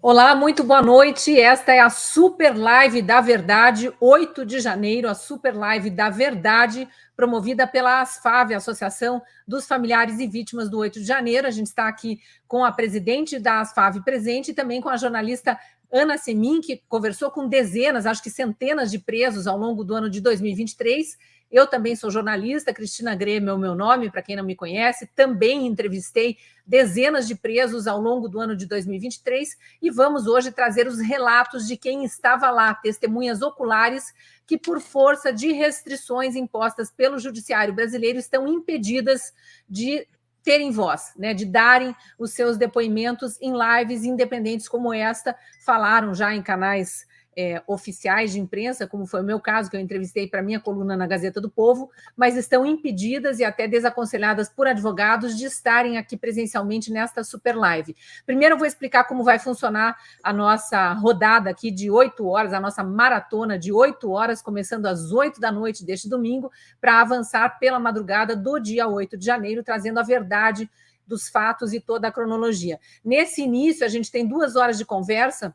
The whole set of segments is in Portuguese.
Olá, muito boa noite. Esta é a Super Live da Verdade, 8 de janeiro, a Super Live da Verdade, promovida pela ASFAV, Associação dos Familiares e Vítimas do 8 de janeiro. A gente está aqui com a presidente da ASFAV presente e também com a jornalista Ana Semin, que conversou com dezenas, acho que centenas de presos ao longo do ano de 2023. Eu também sou jornalista, Cristina Grêmio é o meu nome, para quem não me conhece. Também entrevistei dezenas de presos ao longo do ano de 2023 e vamos hoje trazer os relatos de quem estava lá, testemunhas oculares que, por força de restrições impostas pelo judiciário brasileiro, estão impedidas de terem voz, né, de darem os seus depoimentos em lives independentes como esta. Falaram já em canais oficiais de imprensa, como foi o meu caso, que eu entrevistei para minha coluna na Gazeta do Povo, mas estão impedidas e até desaconselhadas por advogados de estarem aqui presencialmente nesta super live. Primeiro eu vou explicar como vai funcionar a nossa rodada aqui de 8 horas, a nossa maratona de 8 horas, começando às 8 da noite deste domingo, para avançar pela madrugada do dia 8 de janeiro, trazendo a verdade dos fatos e toda a cronologia. Nesse início, a gente tem 2 horas de conversa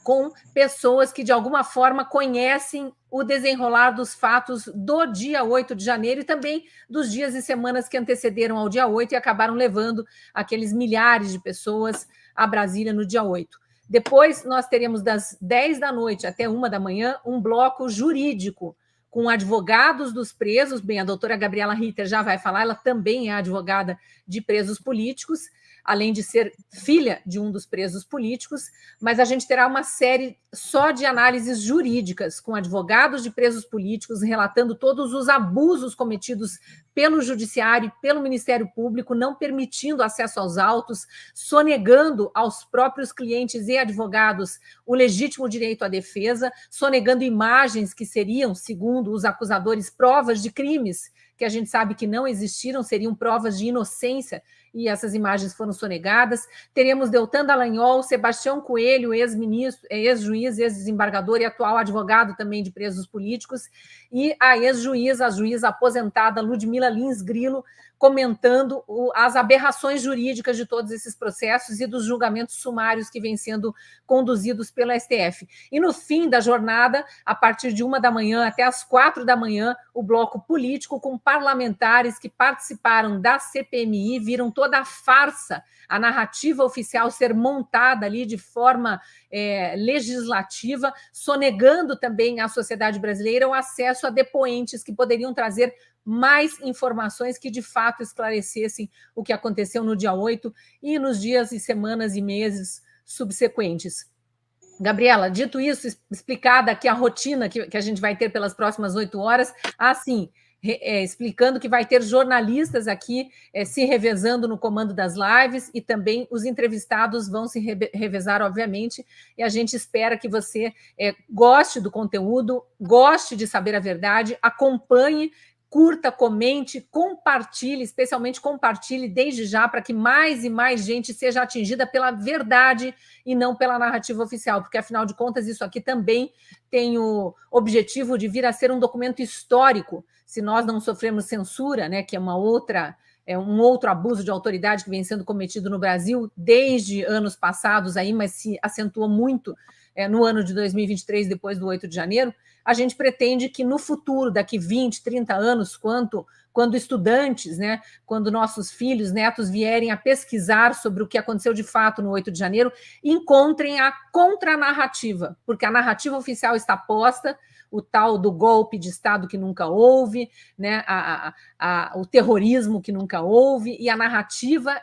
com pessoas que, de alguma forma, conhecem o desenrolar dos fatos do dia 8 de janeiro e também dos dias e semanas que antecederam ao dia 8 e acabaram levando aqueles milhares de pessoas a Brasília no dia 8. Depois, nós teremos das 10 da noite até 1 da manhã um bloco jurídico com advogados dos presos. Bem, a doutora Gabriela Ritter já vai falar, ela também é advogada de presos políticos, além de ser filha de um dos presos políticos, mas a gente terá uma série só de análises jurídicas, com advogados de presos políticos relatando todos os abusos cometidos pelo Judiciário e pelo Ministério Público, não permitindo acesso aos autos, sonegando aos próprios clientes e advogados o legítimo direito à defesa, sonegando imagens que seriam, segundo os acusadores, provas de crimes que a gente sabe que não existiram, seriam provas de inocência, e essas imagens foram sonegadas. Teremos Deltan Dallagnol, Sebastião Coelho, ex-ministro, ex-juiz, ex-desembargador e atual advogado também de presos políticos, e a ex-juíza, a juíza aposentada Ludmila Lins Grilo, comentando as aberrações jurídicas de todos esses processos e dos julgamentos sumários que vêm sendo conduzidos pelo STF. E no fim da jornada, a partir de 1 da manhã até as 4 da manhã, o bloco político com parlamentares que participaram da CPMI, viram toda a farsa, a narrativa oficial ser montada ali de forma legislativa, sonegando também à sociedade brasileira o acesso a depoentes que poderiam trazer mais informações que de fato esclarecessem o que aconteceu no dia 8 e nos dias e semanas e meses subsequentes. Gabriela, dito isso, explicada aqui a rotina que a gente vai ter pelas próximas 8 horas, assim, explicando que vai ter jornalistas aqui se revezando no comando das lives e também os entrevistados vão se revezar, obviamente, e a gente espera que você goste do conteúdo, goste de saber a verdade, acompanhe, curta, comente, compartilhe, especialmente compartilhe desde já para que mais e mais gente seja atingida pela verdade e não pela narrativa oficial, porque afinal de contas isso aqui também tem o objetivo de vir a ser um documento histórico, se nós não sofremos censura, né, que é um outro abuso de autoridade que vem sendo cometido no Brasil desde anos passados aí, mas se acentuou muito no ano de 2023, depois do 8 de janeiro, a gente pretende que no futuro, daqui 20, 30 anos, quando estudantes, né, quando nossos filhos, netos vierem a pesquisar sobre o que aconteceu de fato no 8 de janeiro, encontrem a contranarrativa, porque a narrativa oficial está posta, o tal do golpe de Estado que nunca houve, né, o terrorismo que nunca houve, e a narrativa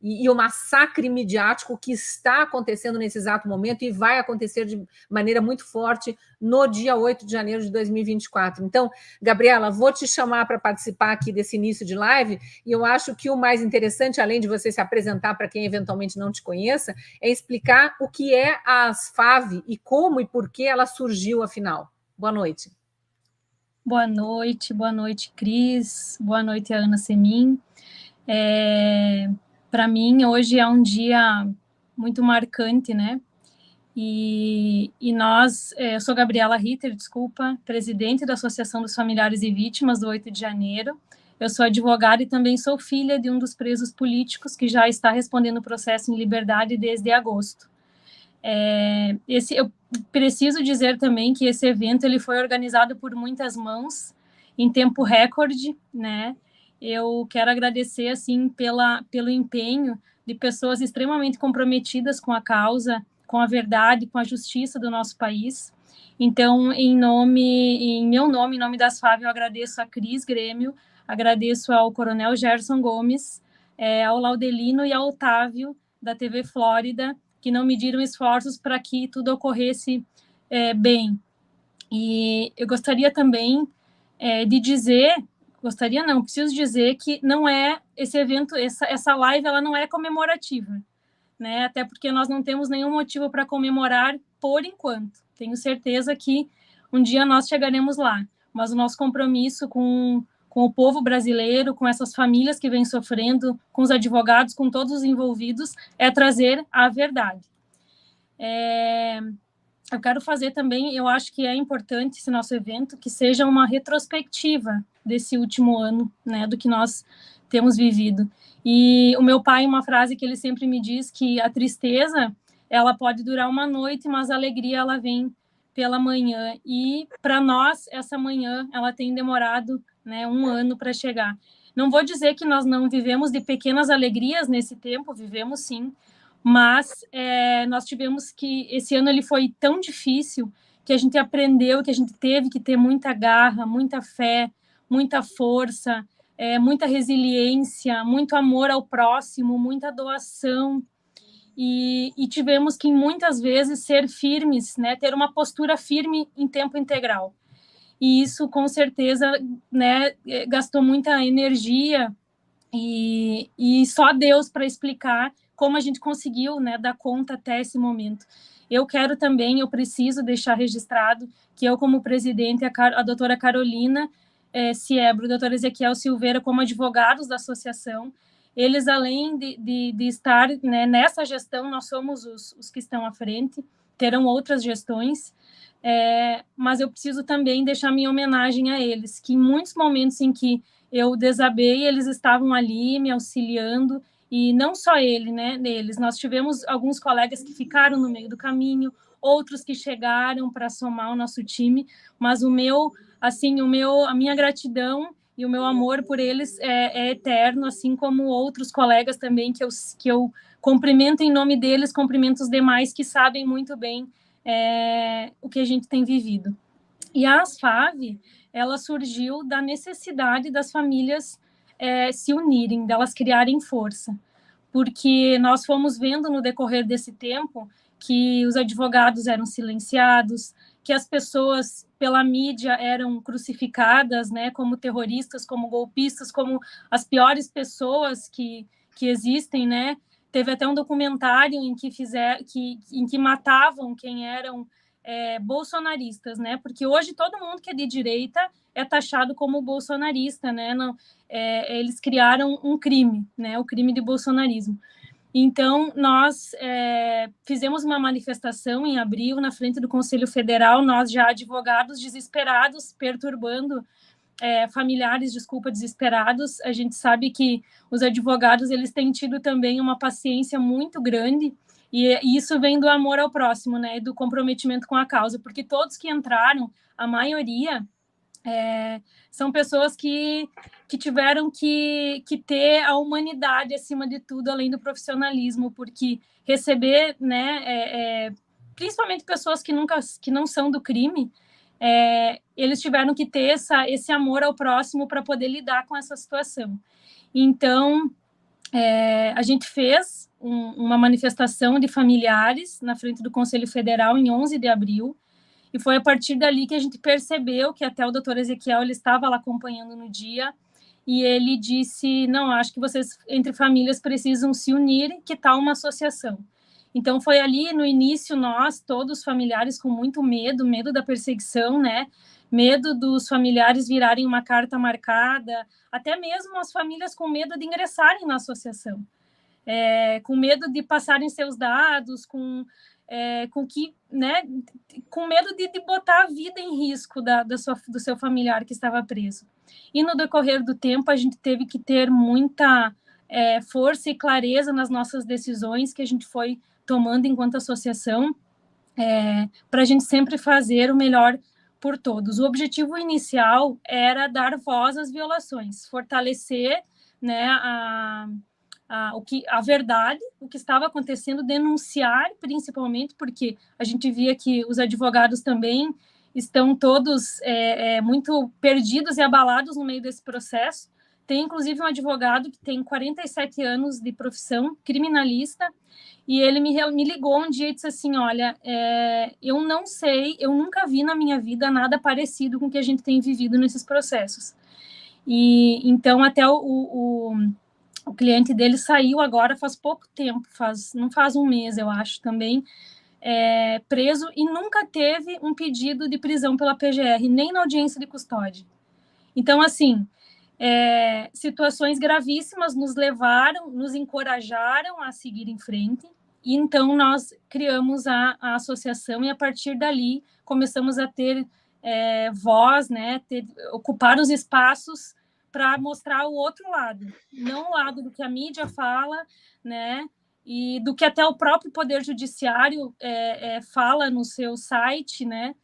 e o massacre midiático que está acontecendo nesse exato momento e vai acontecer de maneira muito forte no dia 8 de janeiro de 2024. Então, Gabriela, vou te chamar para participar aqui desse início de live, e eu acho que o mais interessante, além de você se apresentar para quem eventualmente não te conheça, é explicar o que é a ASFAV e como e por que ela surgiu, afinal. Boa noite. Boa noite, Cris. Boa noite, Ana Semin. Para mim, hoje é um dia muito marcante, né? E eu sou Gabriela Ritter, presidente da Associação dos Familiares e Vítimas do 8 de janeiro. Eu sou advogada e também sou filha de um dos presos políticos que já está respondendo o processo em liberdade desde agosto. Eu preciso dizer também que esse evento ele foi organizado por muitas mãos, em tempo recorde, né? Eu quero agradecer, assim, pelo empenho de pessoas extremamente comprometidas com a causa, com a verdade, com a justiça do nosso país. Então, em meu nome, em nome das FAV, eu agradeço a Cris Grêmio, agradeço ao Coronel Gerson Gomes, ao Laudelino e ao Otávio, da TV Flórida, que não mediram esforços para que tudo ocorresse bem. E eu gostaria também de dizer, preciso dizer que não é esse evento, essa live, ela não é comemorativa, né? Até porque nós não temos nenhum motivo para comemorar por enquanto. Tenho certeza que um dia nós chegaremos lá, mas o nosso compromisso com o povo brasileiro, com essas famílias que vêm sofrendo, com os advogados, com todos os envolvidos, é trazer a verdade. Eu quero fazer também, eu acho que é importante esse nosso evento, que seja uma retrospectiva desse último ano, né, do que nós temos vivido. E o meu pai, uma frase que ele sempre me diz, que a tristeza, ela pode durar uma noite, mas a alegria, ela vem pela manhã. E, para nós, essa manhã, ela tem demorado, né, um ano para chegar. Não vou dizer que nós não vivemos de pequenas alegrias nesse tempo, vivemos sim, mas nós tivemos que, esse ano ele foi tão difícil, que a gente aprendeu, que a gente teve que ter muita garra, muita fé, muita força, muita resiliência, muito amor ao próximo, muita doação, e tivemos que muitas vezes ser firmes, né, ter uma postura firme em tempo integral. E isso com certeza, né, gastou muita energia, e só Deus para explicar como a gente conseguiu, né, dar conta até esse momento. Eu preciso deixar registrado que eu, como presidente, a doutora Carolina Siebro, o doutor Ezequiel Silveira, como advogados da associação, eles, além de estar, né, nessa gestão, nós somos os que estão à frente, terão outras gestões, mas eu preciso também deixar minha homenagem a eles, que em muitos momentos em que eu desabei, eles estavam ali me auxiliando, e não só ele, né, neles. Nós tivemos alguns colegas que ficaram no meio do caminho, outros que chegaram para somar o nosso time, mas a minha gratidão e o meu amor por eles é eterno, assim como outros colegas também que eu cumprimento em nome deles, cumprimento os demais que sabem muito bem o que a gente tem vivido. E a ASFAV, ela surgiu da necessidade das famílias se unirem, delas criarem força, porque nós fomos vendo no decorrer desse tempo que os advogados eram silenciados, que as pessoas pela mídia eram crucificadas, né, como terroristas, como golpistas, como as piores pessoas que existem, né? Teve até um documentário em que matavam quem eram bolsonaristas, né? Porque hoje todo mundo que é de direita é taxado como bolsonarista, né? Não, eles criaram um crime, né? O crime de bolsonarismo. Então, nós fizemos uma manifestação em abril na frente do Conselho Federal, nós já advogados desesperados, perturbando familiares, desesperados. A gente sabe que os advogados, eles têm tido também uma paciência muito grande, e isso vem do amor ao próximo, né, do comprometimento com a causa, porque todos que entraram, a maioria, são pessoas que tiveram que ter a humanidade acima de tudo, além do profissionalismo, porque receber, né, principalmente pessoas que não são do crime, eles tiveram que ter esse amor ao próximo para poder lidar com essa situação. Então, a gente fez uma manifestação de familiares na frente do Conselho Federal em 11 de abril, e foi a partir dali que a gente percebeu que até o doutor Ezequiel ele estava lá acompanhando no dia, e ele disse, não, acho que vocês, entre famílias, precisam se unir, que tal uma associação? Então, foi ali no início, nós, todos familiares, com muito medo da perseguição, né? Medo dos familiares virarem uma carta marcada, até mesmo as famílias com medo de ingressarem na associação, com medo de passarem seus dados, com medo de botar a vida em risco do seu familiar que estava preso. E no decorrer do tempo, a gente teve que ter muita força e clareza nas nossas decisões que a gente foi tomando enquanto associação, para a gente sempre fazer o melhor por todos. O objetivo inicial era dar voz às violações, fortalecer, né, a verdade, o que estava acontecendo, denunciar principalmente, porque a gente via que os advogados também estão todos muito perdidos e abalados no meio desse processo. Tem, inclusive, um advogado que tem 47 anos de profissão, criminalista, e ele me ligou um dia e disse assim, olha, eu não sei, eu nunca vi na minha vida nada parecido com o que a gente tem vivido nesses processos. E então, até o cliente dele saiu agora faz pouco tempo, não faz um mês, eu acho, também, preso, e nunca teve um pedido de prisão pela PGR, nem na audiência de custódia. Então, assim, situações gravíssimas nos encorajaram a seguir em frente, e então nós criamos a associação, e a partir dali começamos a ter voz, né, ocupar os espaços para mostrar o outro lado, não o lado do que a mídia fala, né, e do que até o próprio Poder Judiciário fala no seu site, né,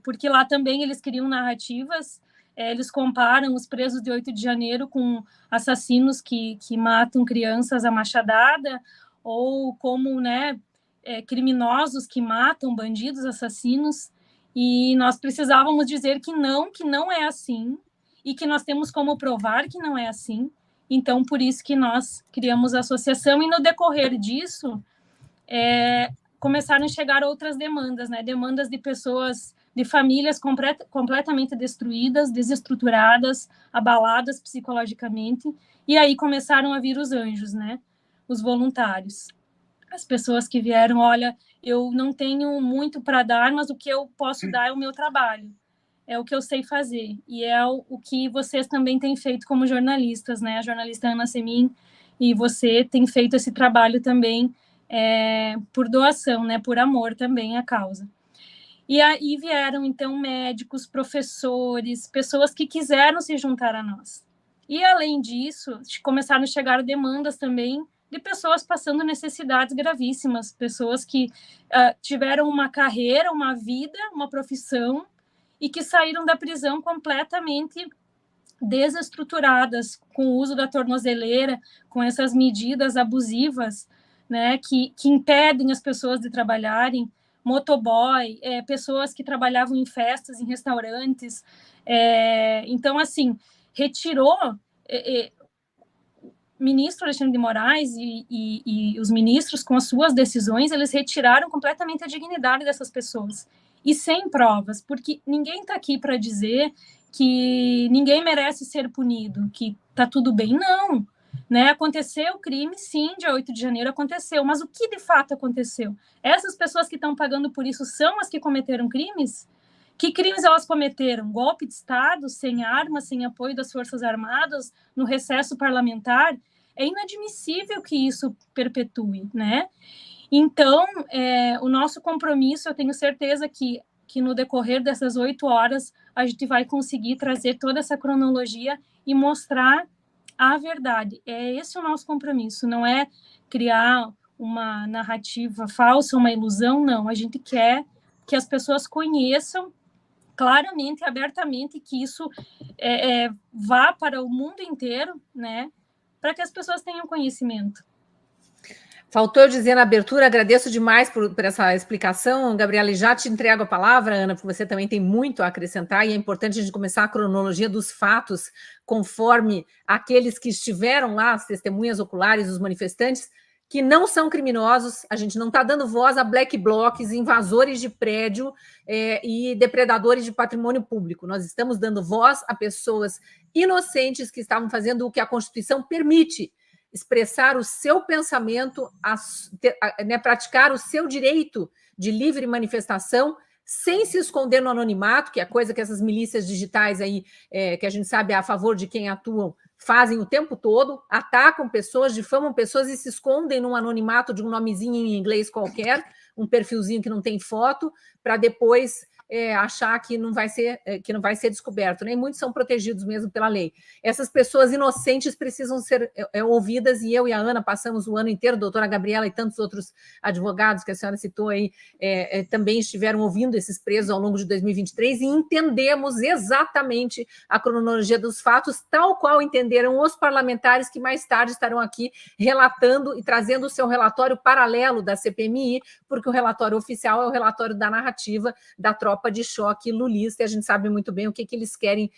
porque lá também eles criam narrativas, eles comparam os presos de 8 de janeiro com assassinos que matam crianças à machadada, ou como, né, criminosos que matam, bandidos, assassinos, e nós precisávamos dizer que não é assim, e que nós temos como provar que não é assim. Então, por isso que nós criamos a associação, e no decorrer disso, começaram a chegar outras demandas, né? Demandas de pessoas, de famílias completamente destruídas, desestruturadas, abaladas psicologicamente, e aí começaram a vir os anjos, né? Os voluntários. As pessoas que vieram, olha, eu não tenho muito para dar, mas o que eu posso dar é o meu trabalho, é o que eu sei fazer, e é o que vocês também têm feito como jornalistas, né? A jornalista Ana Semin e você tem feito esse trabalho também por doação, né? Por amor também à causa. E aí vieram, então, médicos, professores, pessoas que quiseram se juntar a nós. E, além disso, começaram a chegar demandas também de pessoas passando necessidades gravíssimas, pessoas que tiveram uma carreira, uma vida, uma profissão, e que saíram da prisão completamente desestruturadas, com o uso da tornozeleira, com essas medidas abusivas, né, que impedem as pessoas de trabalharem, motoboy, pessoas que trabalhavam em festas, em restaurantes. Então, assim, retirou... ministro Alexandre de Moraes e os ministros, com as suas decisões, eles retiraram completamente a dignidade dessas pessoas. E sem provas, porque ninguém está aqui para dizer que ninguém merece ser punido, que está tudo bem. Não. Né? Aconteceu o crime, sim, dia 8 de janeiro aconteceu, mas o que de fato aconteceu? Essas pessoas que estão pagando por isso são as que cometeram crimes? Que crimes elas cometeram? Golpe de Estado, sem armas, sem apoio das Forças Armadas, no recesso parlamentar? É inadmissível que isso perpetue, né? Então, o nosso compromisso, eu tenho certeza que no decorrer dessas 8 horas, a gente vai conseguir trazer toda essa cronologia e mostrar a verdade. Esse o nosso compromisso, não é criar uma narrativa falsa, uma ilusão, não. A gente quer que as pessoas conheçam claramente e abertamente, que isso vá para o mundo inteiro, né, para que as pessoas tenham conhecimento. Faltou eu dizer na abertura, agradeço demais por essa explicação, Gabriela, e já te entrego a palavra, Ana, porque você também tem muito a acrescentar, e é importante a gente começar a cronologia dos fatos, conforme aqueles que estiveram lá, as testemunhas oculares, os manifestantes, que não são criminosos. A gente não está dando voz a black blocs, invasores de prédio e depredadores de patrimônio público. Nós estamos dando voz a pessoas inocentes que estavam fazendo o que a Constituição permite, expressar o seu pensamento, praticar o seu direito de livre manifestação, sem se esconder no anonimato, que é a coisa que essas milícias digitais aí, que a gente sabe a favor de quem atuam, fazem o tempo todo, atacam pessoas, difamam pessoas e se escondem num anonimato de um nomezinho em inglês qualquer, um perfilzinho que não tem foto, para depois achar que não vai ser descoberto, nem muitos são protegidos mesmo pela lei. Essas pessoas inocentes precisam ser ouvidas, e eu e a Ana passamos o ano inteiro, a doutora Gabriela e tantos outros advogados que a senhora citou aí, também estiveram ouvindo esses presos ao longo de 2023 e entendemos exatamente a cronologia dos fatos, tal qual entenderam os parlamentares que mais tarde estarão aqui relatando e trazendo o seu relatório paralelo da CPMI, porque o relatório oficial é o relatório da narrativa da tropa de choque lulista, e a gente sabe muito bem o que eles querem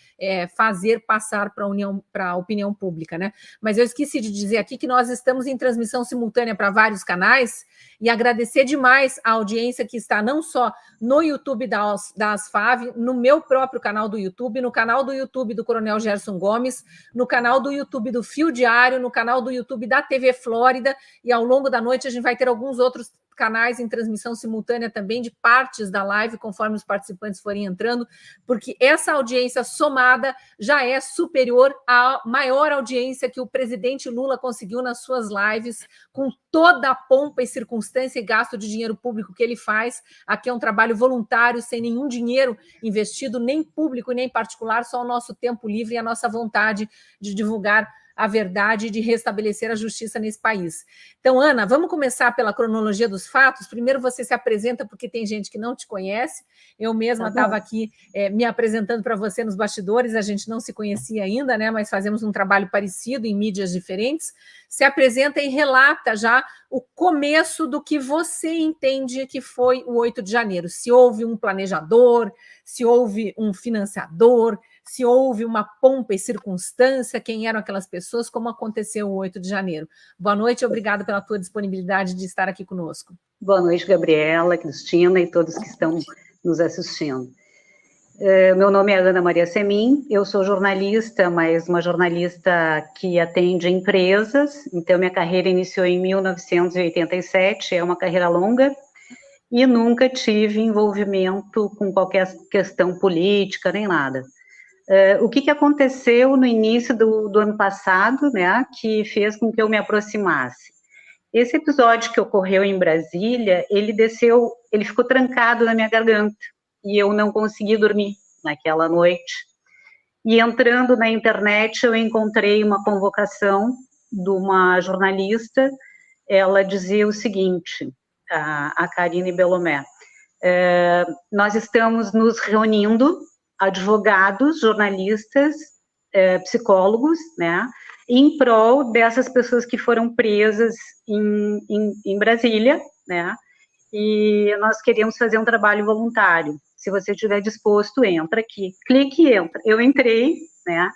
fazer passar para a opinião pública, né? Mas eu esqueci de dizer aqui que nós estamos em transmissão simultânea para vários canais, e agradecer demais a audiência que está não só no YouTube da ASFAV, no meu próprio canal do YouTube, no canal do YouTube do Coronel Gerson Gomes, no canal do YouTube do Fio Diário, no canal do YouTube da TV Flórida, e ao longo da noite a gente vai ter alguns outros canais em transmissão simultânea também de partes da live, conforme os participantes forem entrando, porque essa audiência somada já é superior à maior audiência que o presidente Lula conseguiu nas suas lives, com toda a pompa e circunstância e gasto de dinheiro público que ele faz. Aqui é um trabalho voluntário, sem nenhum dinheiro investido, nem público nem particular, só o nosso tempo livre e a nossa vontade de divulgar a verdade e de restabelecer a justiça nesse país. Então, Ana, vamos começar pela cronologia dos fatos. Primeiro você se apresenta, porque tem gente que não te conhece. Eu mesma estava aqui me apresentando para você nos bastidores, a gente não se conhecia ainda, né? Mas fazemos um trabalho parecido em mídias diferentes. Se apresenta e relata já o começo do que você entende que foi o 8 de janeiro. Se houve um planejador, se houve um financiador, se houve uma pompa e circunstância, quem eram aquelas pessoas, como aconteceu o 8 de janeiro. Boa noite e obrigada pela tua disponibilidade de estar aqui conosco. Boa noite, Gabriela, Cristina e todos que estão nos assistindo. Meu nome é Ana Maria Semin, eu sou jornalista, mas uma jornalista que atende empresas, então minha carreira iniciou em 1987, é uma carreira longa, e nunca tive envolvimento com qualquer questão política, nem nada. O que aconteceu no início do ano passado, né, que fez com que eu me aproximasse? Esse episódio que ocorreu em Brasília, ele ficou trancado na minha garganta, e eu não consegui dormir naquela noite. E entrando na internet, eu encontrei uma convocação de uma jornalista, ela dizia o seguinte, a Karine Belomé, nós estamos nos reunindo, advogados, jornalistas, psicólogos, né, em prol dessas pessoas que foram presas em Brasília, né, e nós queríamos fazer um trabalho voluntário. Se você estiver disposto, entra aqui. Clique e entra. Eu entrei, né,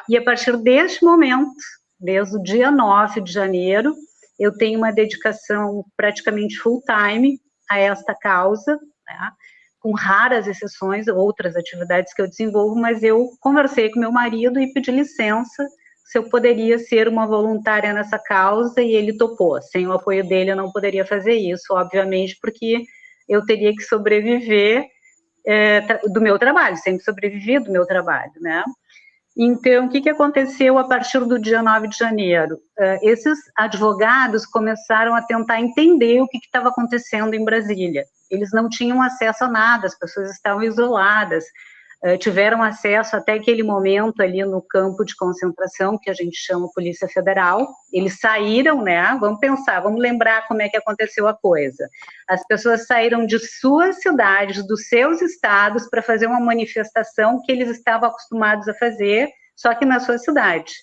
e a partir deste momento, desde o dia 9 de janeiro, eu tenho uma dedicação praticamente full time a esta causa, né, com raras exceções, outras atividades que eu desenvolvo, mas eu conversei com meu marido e pedi licença se eu poderia ser uma voluntária nessa causa, e ele topou. Sem o apoio dele, eu não poderia fazer isso, obviamente, porque eu teria que sobreviver do meu trabalho, sempre sobrevivi do meu trabalho, né? Então, o que aconteceu a partir do dia 9 de janeiro? Esses advogados começaram a tentar entender o que estava acontecendo em Brasília. Eles não tinham acesso a nada, as pessoas estavam isoladas, tiveram acesso até aquele momento ali no campo de concentração, que a gente chama Polícia Federal. Eles saíram, né? Vamos pensar, vamos lembrar como é que aconteceu a coisa. As pessoas saíram de suas cidades, dos seus estados, para fazer uma manifestação que eles estavam acostumados a fazer, só que na sua cidade.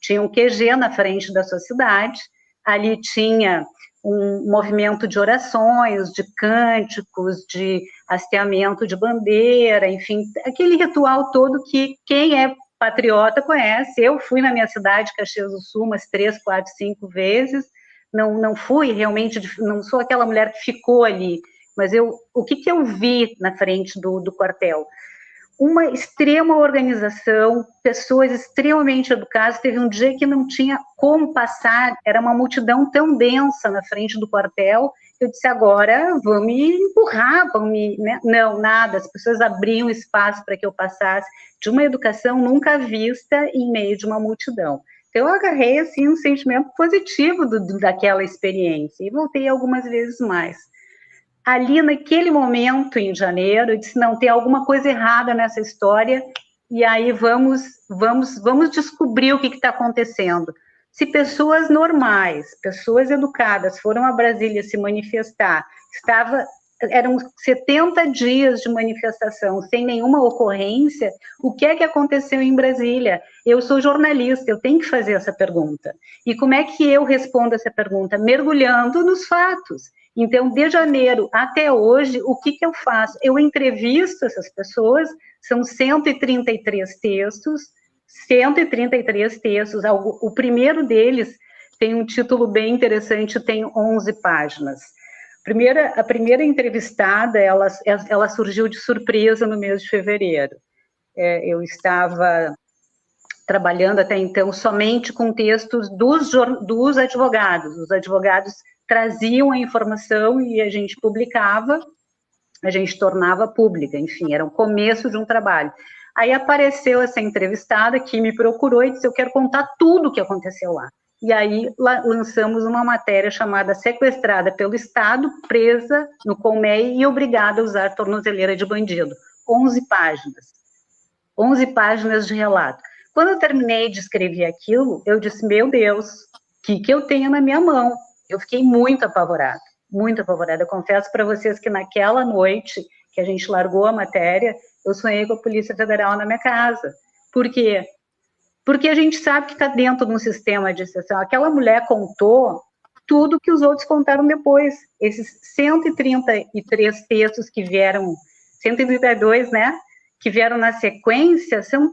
Tinha um QG na frente da sua cidade, ali tinha um movimento de orações, de cânticos, de hasteamento de bandeira, enfim, aquele ritual todo que quem é patriota conhece. Eu fui na minha cidade, Caxias do Sul, umas 3, 4, 5 vezes, não fui realmente, não sou aquela mulher que ficou ali, mas o que eu vi na frente do quartel? Uma extrema organização, pessoas extremamente educadas. Teve um dia que não tinha como passar, era uma multidão tão densa na frente do quartel, eu disse, agora vão me empurrar, né? Não, nada, as pessoas abriam espaço para que eu passasse, de uma educação nunca vista em meio de uma multidão. Então, eu agarrei, assim, um sentimento positivo daquela experiência, e voltei algumas vezes mais. ali naquele momento, em janeiro, eu disse, não, tem alguma coisa errada nessa história, e aí vamos descobrir o que está acontecendo. Se pessoas normais, pessoas educadas, foram a Brasília se manifestar, eram 70 dias de manifestação, sem nenhuma ocorrência, o que é que aconteceu em Brasília? Eu sou jornalista, eu tenho que fazer essa pergunta. E como é que eu respondo essa pergunta? Mergulhando nos fatos. Então, de janeiro até hoje, o que eu faço? Eu entrevisto essas pessoas, são 133 textos, o primeiro deles tem um título bem interessante, tem 11 páginas. A primeira entrevistada, ela surgiu de surpresa no mês de fevereiro. Eu estava trabalhando até então somente com textos dos advogados. Os advogados traziam a informação e a gente publicava, a gente tornava pública, enfim, era o começo de um trabalho. Aí apareceu essa entrevistada que me procurou e disse, eu quero contar tudo o que aconteceu lá. E aí lançamos uma matéria chamada Sequestrada pelo Estado, presa no Colmeia e obrigada a usar tornozeleira de bandido. 11 páginas. 11 páginas de relato. Quando eu terminei de escrever aquilo, eu disse, meu Deus, o que eu tenho na minha mão? Eu fiquei muito apavorada, muito apavorada. Eu confesso para vocês que naquela noite que a gente largou a matéria, eu sonhei com a Polícia Federal na minha casa. Por quê? Porque a gente sabe que está dentro de um sistema de exceção. Aquela mulher contou tudo que os outros contaram depois. Esses 133 textos que vieram, 132, né, que vieram na sequência, são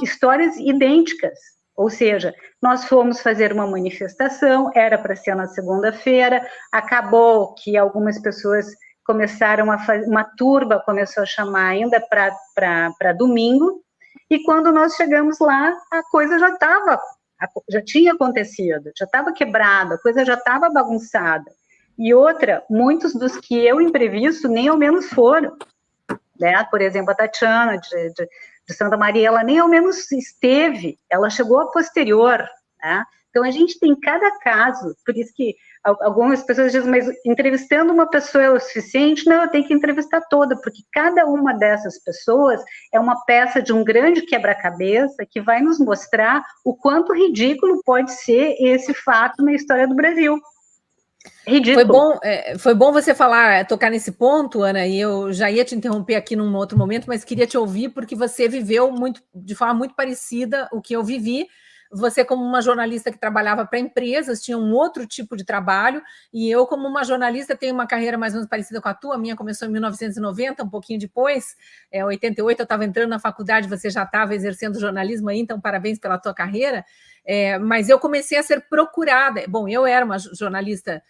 histórias idênticas. Ou seja, nós fomos fazer uma manifestação, era para ser na segunda-feira, acabou que algumas pessoas começaram a fazer, uma turba começou a chamar ainda para domingo, e quando nós chegamos lá, a coisa já tinha acontecido, já estava quebrada, a coisa já estava bagunçada. E outra, muitos dos que eu entrevisto nem ao menos foram, né? Por exemplo, a Tatiana de Santa Maria, ela nem ao menos esteve, ela chegou a posterior, né? Então a gente tem cada caso, por isso que algumas pessoas dizem, mas entrevistando uma pessoa é o suficiente? Não, eu tenho que entrevistar toda, porque cada uma dessas pessoas é uma peça de um grande quebra-cabeça que vai nos mostrar o quanto ridículo pode ser esse fato na história do Brasil. Ridículo. Foi bom você tocar nesse ponto, Ana, e eu já ia te interromper aqui num outro momento, mas queria te ouvir porque você viveu de forma muito parecida o que eu vivi. Você, como uma jornalista que trabalhava para empresas, tinha um outro tipo de trabalho, e eu, como uma jornalista, tenho uma carreira mais ou menos parecida com a tua. A minha começou em 1990, um pouquinho depois, 88 eu estava entrando na faculdade, você já estava exercendo jornalismo aí, então parabéns pela tua carreira. Mas eu comecei a ser procurada. Bom, eu era uma jornalista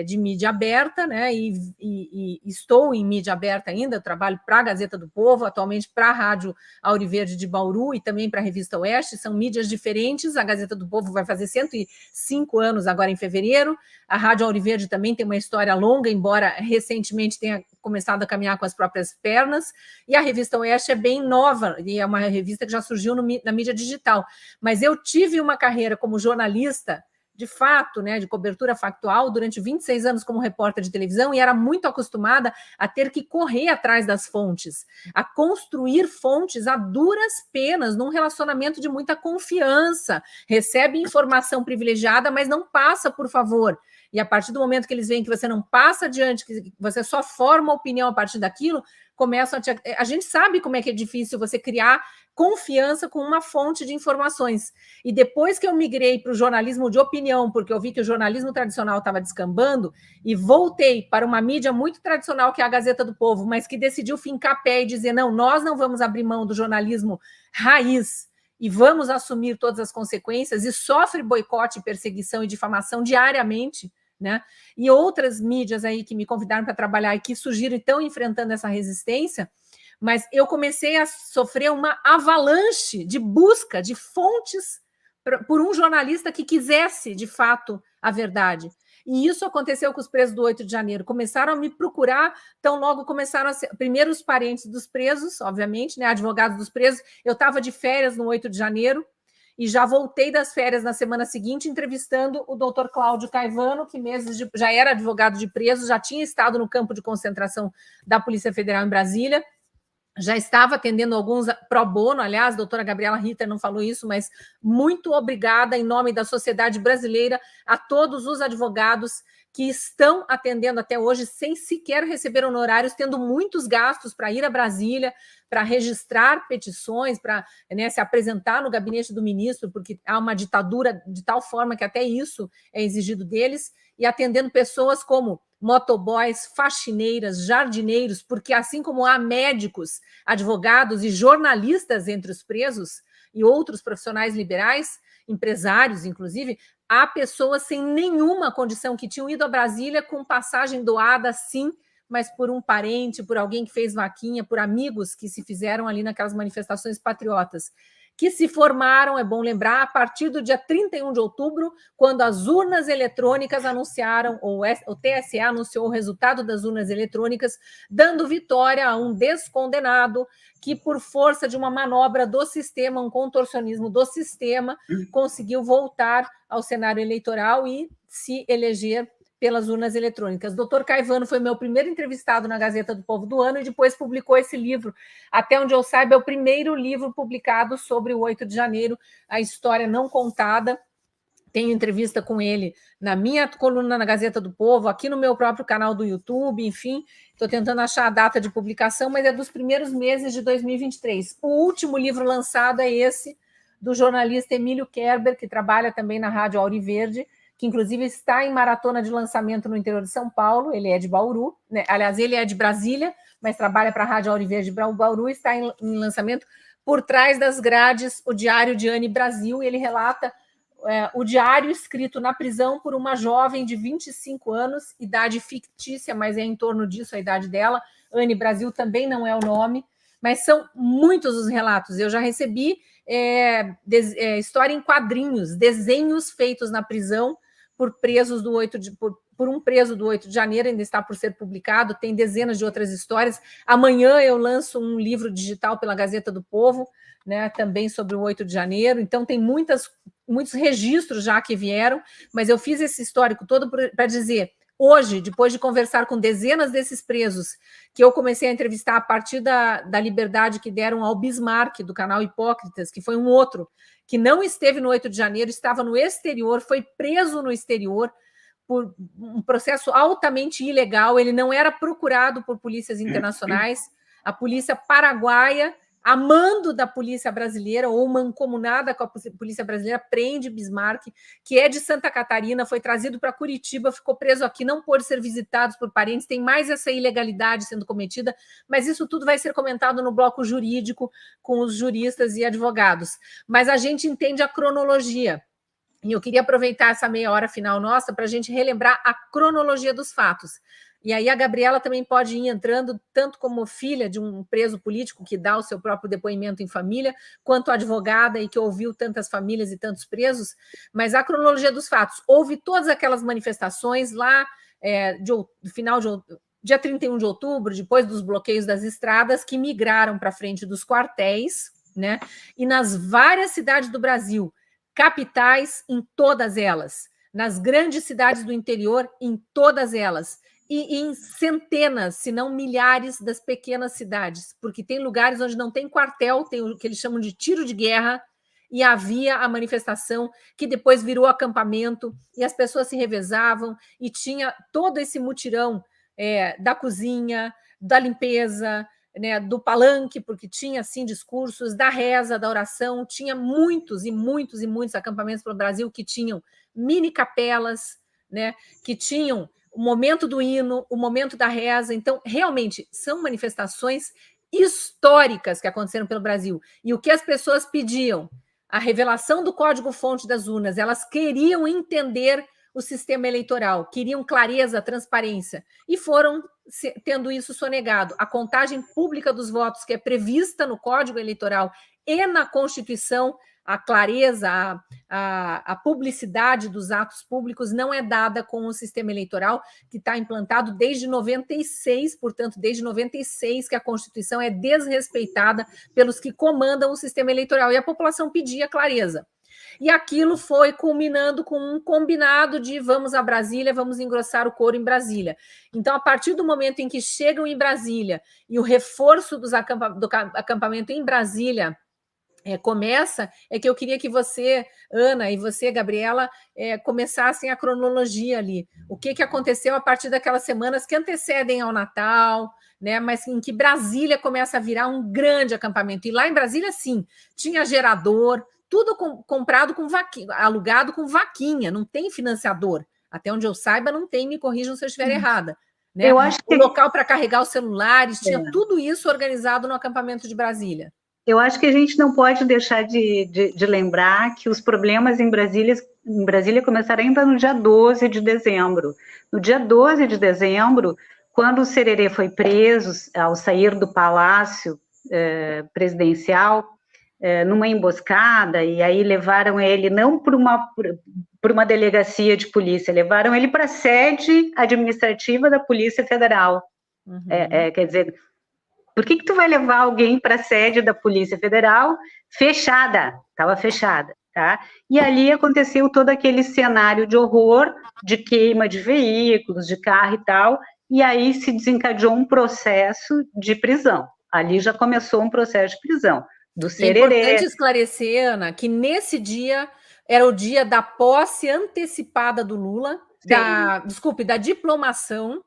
de mídia aberta, né? E estou em mídia aberta ainda, eu trabalho para a Gazeta do Povo, atualmente para a Rádio Auriverde de Bauru e também para a Revista Oeste, são mídias diferentes. A Gazeta do Povo vai fazer 105 anos agora em fevereiro, a Rádio Auriverde também tem uma história longa, embora recentemente tenha começado a caminhar com as próprias pernas, e a Revista Oeste é bem nova, e é uma revista que já surgiu na mídia digital. Mas eu tive uma carreira como jornalista, de fato, né, de cobertura factual, durante 26 anos como repórter de televisão, e era muito acostumada a ter que correr atrás das fontes, a construir fontes a duras penas, num relacionamento de muita confiança, recebe informação privilegiada, mas não passa, por favor. E a partir do momento que eles veem que você não passa adiante, que você só forma opinião a partir daquilo, começam a gente sabe como é que é difícil você criar confiança com uma fonte de informações. E depois que eu migrei para o jornalismo de opinião, porque eu vi que o jornalismo tradicional estava descambando, e voltei para uma mídia muito tradicional, que é a Gazeta do Povo, mas que decidiu fincar pé e dizer, não, nós não vamos abrir mão do jornalismo raiz, e vamos assumir todas as consequências, e sofre boicote, perseguição e difamação diariamente, né? E outras mídias aí que me convidaram para trabalhar e que surgiram e estão enfrentando essa resistência, mas eu comecei a sofrer uma avalanche de busca de fontes por um jornalista que quisesse, de fato, a verdade. E isso aconteceu com os presos do 8 de janeiro. Começaram a me procurar, tão logo começaram a ser, primeiro os parentes dos presos, obviamente, né, advogados dos presos. Eu estava de férias no 8 de janeiro, e já voltei das férias na semana seguinte entrevistando o doutor Cláudio Caivano, que já era advogado de presos, já tinha estado no campo de concentração da Polícia Federal em Brasília, já estava atendendo alguns pro bono, aliás, a doutora Gabriela Ritter não falou isso, mas muito obrigada em nome da sociedade brasileira a todos os advogados que estão atendendo até hoje sem sequer receber honorários, tendo muitos gastos para ir a Brasília, para registrar petições, para, né, se apresentar no gabinete do ministro, porque há uma ditadura de tal forma que até isso é exigido deles, e atendendo pessoas como motoboys, faxineiras, jardineiros, porque assim como há médicos, advogados e jornalistas entre os presos e outros profissionais liberais, empresários, inclusive, há pessoas sem nenhuma condição que tinham ido a Brasília com passagem doada, sim, mas por um parente, por alguém que fez vaquinha, por amigos que se fizeram ali naquelas manifestações patriotas, que se formaram, é bom lembrar, a partir do dia 31 de outubro, quando as urnas eletrônicas anunciaram, ou o TSE anunciou o resultado das urnas eletrônicas, dando vitória a um descondenado que, por força de uma manobra do sistema, um contorcionismo do sistema, conseguiu voltar ao cenário eleitoral e se eleger pelas urnas eletrônicas. Dr. Caivano foi meu primeiro entrevistado na Gazeta do Povo do Ano e depois publicou esse livro. Até onde eu saiba, é o primeiro livro publicado sobre o 8 de janeiro, a história não contada. Tenho entrevista com ele na minha coluna na Gazeta do Povo, aqui no meu próprio canal do YouTube, enfim, estou tentando achar a data de publicação, mas é dos primeiros meses de 2023. O último livro lançado é esse, do jornalista Emílio Kerber, que trabalha também na Rádio Auriverde, que inclusive está em maratona de lançamento no interior de São Paulo, ele é de Bauru, né? Aliás, ele é de Brasília, mas trabalha para a Rádio Auriverde de Bauru, está em lançamento Por Trás das Grades, o Diário de Anne Brasil, e ele relata o diário escrito na prisão por uma jovem de 25 anos, idade fictícia, mas é em torno disso a idade dela, Anne Brasil também não é o nome, mas são muitos os relatos, eu já recebi história em quadrinhos, desenhos feitos na prisão por presos do 8 de... Por um preso do 8 de janeiro, ainda está por ser publicado, tem dezenas de outras histórias. Amanhã eu lanço um livro digital pela Gazeta do Povo, né, também sobre o 8 de janeiro, então tem muitos registros já que vieram, mas eu fiz esse histórico todo para dizer, hoje, depois de conversar com dezenas desses presos, que eu comecei a entrevistar a partir da liberdade que deram ao Bismarck, do canal Hipócritas, que foi um outro, que não esteve no 8 de janeiro, estava no exterior, foi preso no exterior, por um processo altamente ilegal, ele não era procurado por polícias internacionais, a polícia paraguaia, a mando da polícia brasileira, ou mancomunada com a polícia brasileira, prende Bismarck, que é de Santa Catarina, foi trazido para Curitiba, ficou preso aqui, não pôde ser visitado por parentes, tem mais essa ilegalidade sendo cometida, mas isso tudo vai ser comentado no bloco jurídico com os juristas e advogados. Mas a gente entende a cronologia, e eu queria aproveitar essa meia hora final nossa para a gente relembrar a cronologia dos fatos. E aí a Gabriela também pode ir entrando, tanto como filha de um preso político que dá o seu próprio depoimento em família, quanto advogada e que ouviu tantas famílias e tantos presos. Mas a cronologia dos fatos. Houve todas aquelas manifestações lá, dia 31 de outubro, depois dos bloqueios das estradas, que migraram para frente dos quartéis, né? E nas várias cidades do Brasil, capitais em todas elas, nas grandes cidades do interior em todas elas, e em centenas, se não milhares das pequenas cidades, porque tem lugares onde não tem quartel, tem o que eles chamam de tiro de guerra, e havia a manifestação que depois virou acampamento, e as pessoas se revezavam, e tinha todo esse mutirão da cozinha, da limpeza, né, do palanque, porque tinha, assim, discursos, da reza, da oração, tinha muitos e muitos e muitos acampamentos pelo Brasil que tinham mini capelas, né, que tinham o momento do hino, o momento da reza. Então, realmente, são manifestações históricas que aconteceram pelo Brasil. E o que as pessoas pediam? A revelação do código-fonte das urnas. Elas queriam entender o sistema eleitoral, queriam clareza, transparência, e foram tendo isso sonegado. A contagem pública dos votos, que é prevista no Código Eleitoral e na Constituição, a clareza, a publicidade dos atos públicos não é dada com o sistema eleitoral, que está implantado desde 96, portanto, desde 96 que a Constituição é desrespeitada pelos que comandam o sistema eleitoral, e a população pedia clareza. E aquilo foi culminando com um combinado de vamos a Brasília, vamos engrossar o couro em Brasília. Então, a partir do momento em que chegam em Brasília e o reforço do acampamento em Brasília começa, é que eu queria que você, Ana, e você, Gabriela, começassem a cronologia ali. O que aconteceu a partir daquelas semanas que antecedem ao Natal, né? Mas em que Brasília começa a virar um grande acampamento. E lá em Brasília, sim, tinha gerador, tudo comprado com vaquinha, alugado com vaquinha, não tem financiador. Até onde eu saiba, não tem, me corrijam se eu estiver errada. Né? Eu acho que... O local para carregar os celulares, tinha tudo isso organizado no acampamento de Brasília. Eu acho que a gente não pode deixar de lembrar que os problemas em Brasília começaram ainda no dia 12 de dezembro. No dia 12 de dezembro, quando o Sererê foi preso ao sair do palácio presidencial, numa emboscada, e aí levaram ele não por uma delegacia de polícia, levaram ele para a sede administrativa da Polícia Federal. Uhum. Quer dizer... Por que tu vai levar alguém para a sede da Polícia Federal fechada? Estava fechada, tá? E ali aconteceu todo aquele cenário de horror, de queima de veículos, de carro e tal, e aí se desencadeou um processo de prisão. Ali já começou um processo de prisão do Sererê. É importante esclarecer, Ana, que nesse dia era o dia da posse antecipada do Lula, da diplomação.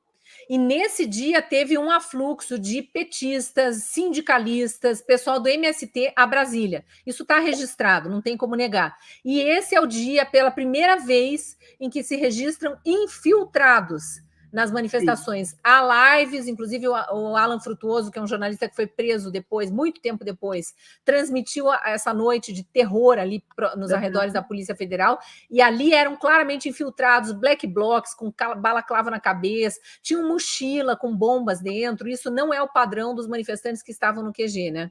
E nesse dia teve um afluxo de petistas, sindicalistas, pessoal do MST a Brasília. Isso está registrado, não tem como negar. E esse é o dia, pela primeira vez, em que se registram infiltrados nas manifestações. Sim. Há lives, inclusive o Alan Frutuoso, que é um jornalista que foi preso depois, muito tempo depois, transmitiu essa noite de terror ali nos arredores da Polícia Federal, e ali eram claramente infiltrados black blocs com balaclava na cabeça, tinham mochila com bombas dentro. Isso não é o padrão dos manifestantes que estavam no QG, né?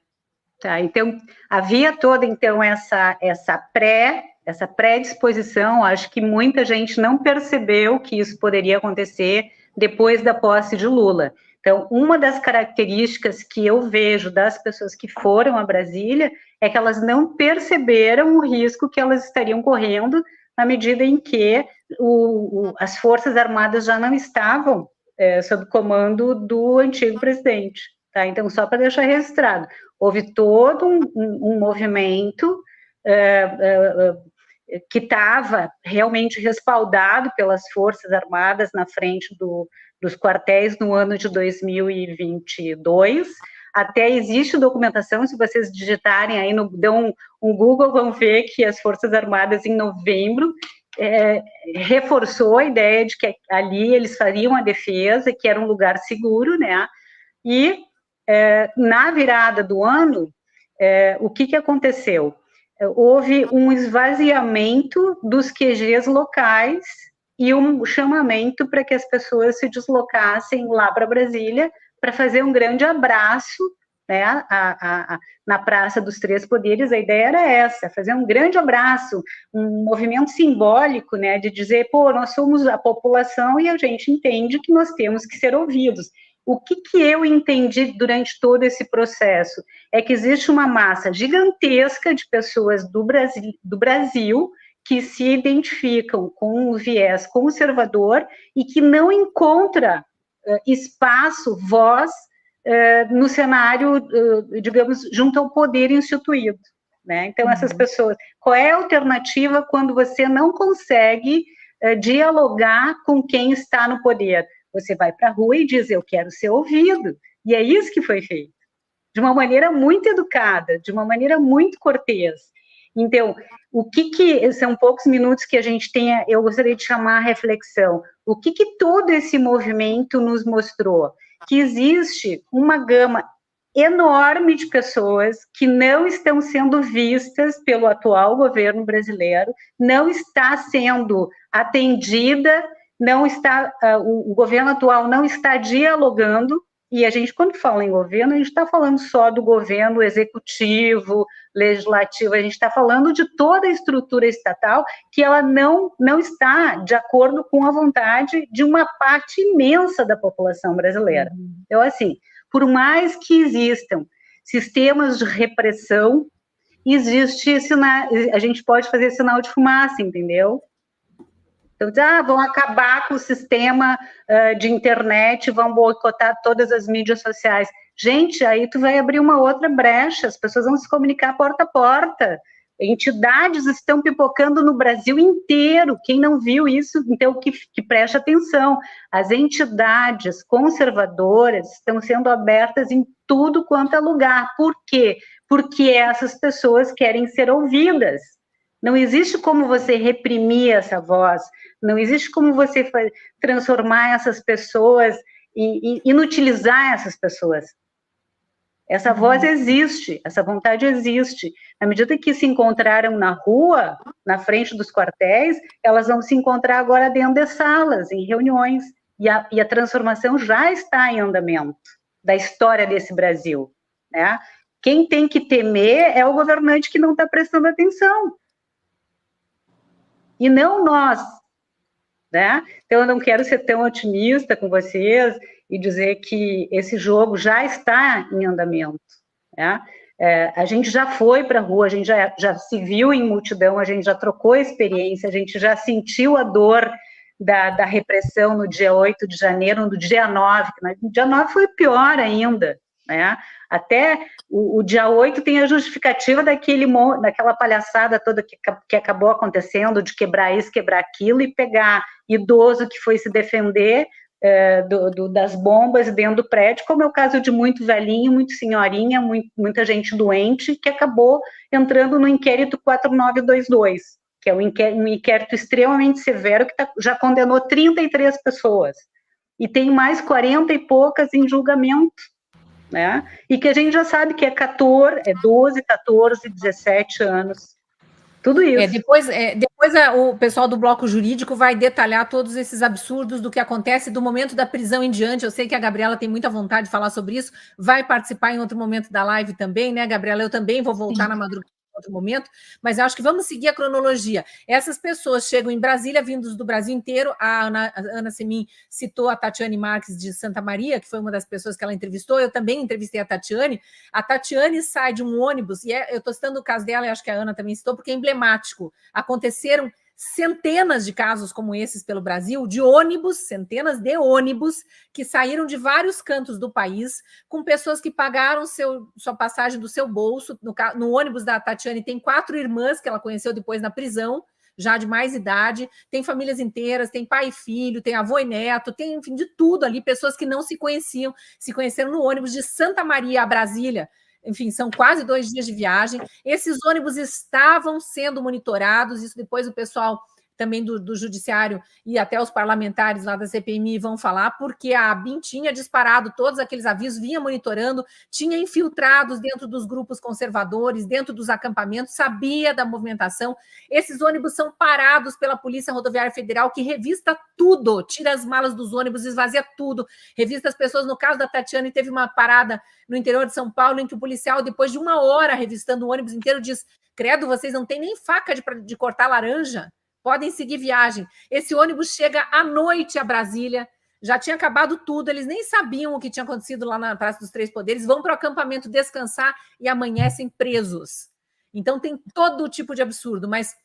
Tá, então, havia toda, então, essa predisposição. Acho que muita gente não percebeu que isso poderia acontecer depois da posse de Lula. Então, uma das características que eu vejo das pessoas que foram a Brasília é que elas não perceberam o risco que elas estariam correndo na medida em que as Forças Armadas já não estavam sob comando do antigo presidente. Tá? Então, só para deixar registrado, houve todo um movimento que estava realmente respaldado pelas Forças Armadas na frente dos quartéis no ano de 2022. Até existe documentação, se vocês digitarem aí, dão um Google, vão ver que as Forças Armadas, em novembro, reforçou a ideia de que ali eles fariam a defesa, que era um lugar seguro, né? E na virada do ano, o que aconteceu? Houve um esvaziamento dos QGs locais e um chamamento para que as pessoas se deslocassem lá para Brasília para fazer um grande abraço, né, na Praça dos Três Poderes. A ideia era essa, fazer um grande abraço, um movimento simbólico, né, de dizer, pô, nós somos a população e a gente entende que nós temos que ser ouvidos. O que eu entendi durante todo esse processo é que existe uma massa gigantesca de pessoas do Brasil que se identificam com o viés conservador e que não encontra espaço, voz no cenário, digamos, junto ao poder instituído. Né? Então, essas pessoas, qual é a alternativa quando você não consegue dialogar com quem está no poder? Você vai para a rua e diz, eu quero ser ouvido. E é isso que foi feito. De uma maneira muito educada, de uma maneira muito cortês. Então, são poucos minutos que a gente tem, eu gostaria de chamar a reflexão. O que todo esse movimento nos mostrou? Que existe uma gama enorme de pessoas que não estão sendo vistas pelo atual governo brasileiro, não está sendo atendida, não está, o governo atual não está dialogando, e a gente, quando fala em governo, a gente está falando só do governo executivo, legislativo, a gente está falando de toda a estrutura estatal, que ela não está de acordo com a vontade de uma parte imensa da população brasileira. Então, assim, por mais que existam sistemas de repressão existe sinal, a gente pode fazer sinal de fumaça, entendeu? Então, vão acabar com o sistema de internet, vão boicotar todas as mídias sociais. Gente, aí tu vai abrir uma outra brecha, as pessoas vão se comunicar porta a porta. Entidades estão pipocando no Brasil inteiro. Quem não viu isso, então que preste atenção. As entidades conservadoras estão sendo abertas em tudo quanto é lugar. Por quê? Porque essas pessoas querem ser ouvidas. Não existe como você reprimir essa voz, não existe como você transformar essas pessoas e inutilizar essas pessoas. Essa voz existe, essa vontade existe. Na medida que se encontraram na rua, na frente dos quartéis, elas vão se encontrar agora dentro de salas, em reuniões, e a transformação já está em andamento da história desse Brasil, né? Quem tem que temer é o governante que não está prestando atenção. E não nós, né? Então, eu não quero ser tão otimista com vocês e dizer que esse jogo já está em andamento, né? A gente já foi para a rua, a gente já se viu em multidão, a gente já trocou experiência, a gente já sentiu a dor da repressão no dia 8 de janeiro, no dia 9, no dia 9 foi pior ainda, né? Até o dia 8 tem a justificativa daquela palhaçada toda que acabou acontecendo, de quebrar isso, quebrar aquilo, e pegar idoso que foi se defender das bombas dentro do prédio, como é o caso de muito velhinho, muito senhorinha, muita gente doente, que acabou entrando no inquérito 4922, que é um inquérito extremamente severo, que já condenou 33 pessoas, e tem mais 40 e poucas em julgamento, né? E que a gente já sabe que é 12, 14, 17 anos. Tudo isso. Depois o pessoal do bloco jurídico vai detalhar todos esses absurdos do que acontece do momento da prisão em diante. Eu sei que a Gabriela tem muita vontade de falar sobre isso, vai participar em outro momento da live também, né, Gabriela? Eu também vou voltar na madrugada em outro momento, mas eu acho que vamos seguir a cronologia. Essas pessoas chegam em Brasília, vindos do Brasil inteiro. A Ana Semin citou a Tatiane Marques de Santa Maria, que foi uma das pessoas que ela entrevistou. Eu também entrevistei a Tatiane. A Tatiane sai de um ônibus, e eu estou citando o caso dela, e acho que a Ana também citou, porque é emblemático. Aconteceram centenas de casos como esses pelo Brasil, de ônibus, centenas de ônibus, que saíram de vários cantos do país, com pessoas que pagaram sua passagem do seu bolso. No ônibus da Tatiane tem 4 irmãs que ela conheceu depois na prisão, já de mais idade, tem famílias inteiras, tem pai e filho, tem avô e neto, tem, enfim, de tudo ali, pessoas que não se conheciam, se conheceram no ônibus de Santa Maria a Brasília. Enfim, são quase 2 dias de viagem. Esses ônibus estavam sendo monitorados, isso depois o pessoal também do judiciário e até os parlamentares lá da CPMI vão falar, porque a ABIN tinha disparado todos aqueles avisos, vinha monitorando, tinha infiltrados dentro dos grupos conservadores, dentro dos acampamentos, sabia da movimentação. Esses ônibus são parados pela Polícia Rodoviária Federal, que revista tudo, tira as malas dos ônibus, esvazia tudo, revista as pessoas. No caso da Tatiane, teve uma parada no interior de São Paulo, em que o policial, depois de 1 hora revistando o ônibus inteiro, diz: credo, vocês não têm nem faca de cortar laranja, podem seguir viagem. Esse ônibus chega à noite a Brasília, já tinha acabado tudo, eles nem sabiam o que tinha acontecido lá na Praça dos Três Poderes, vão para o acampamento descansar e amanhecem presos. Então tem todo tipo de absurdo, mas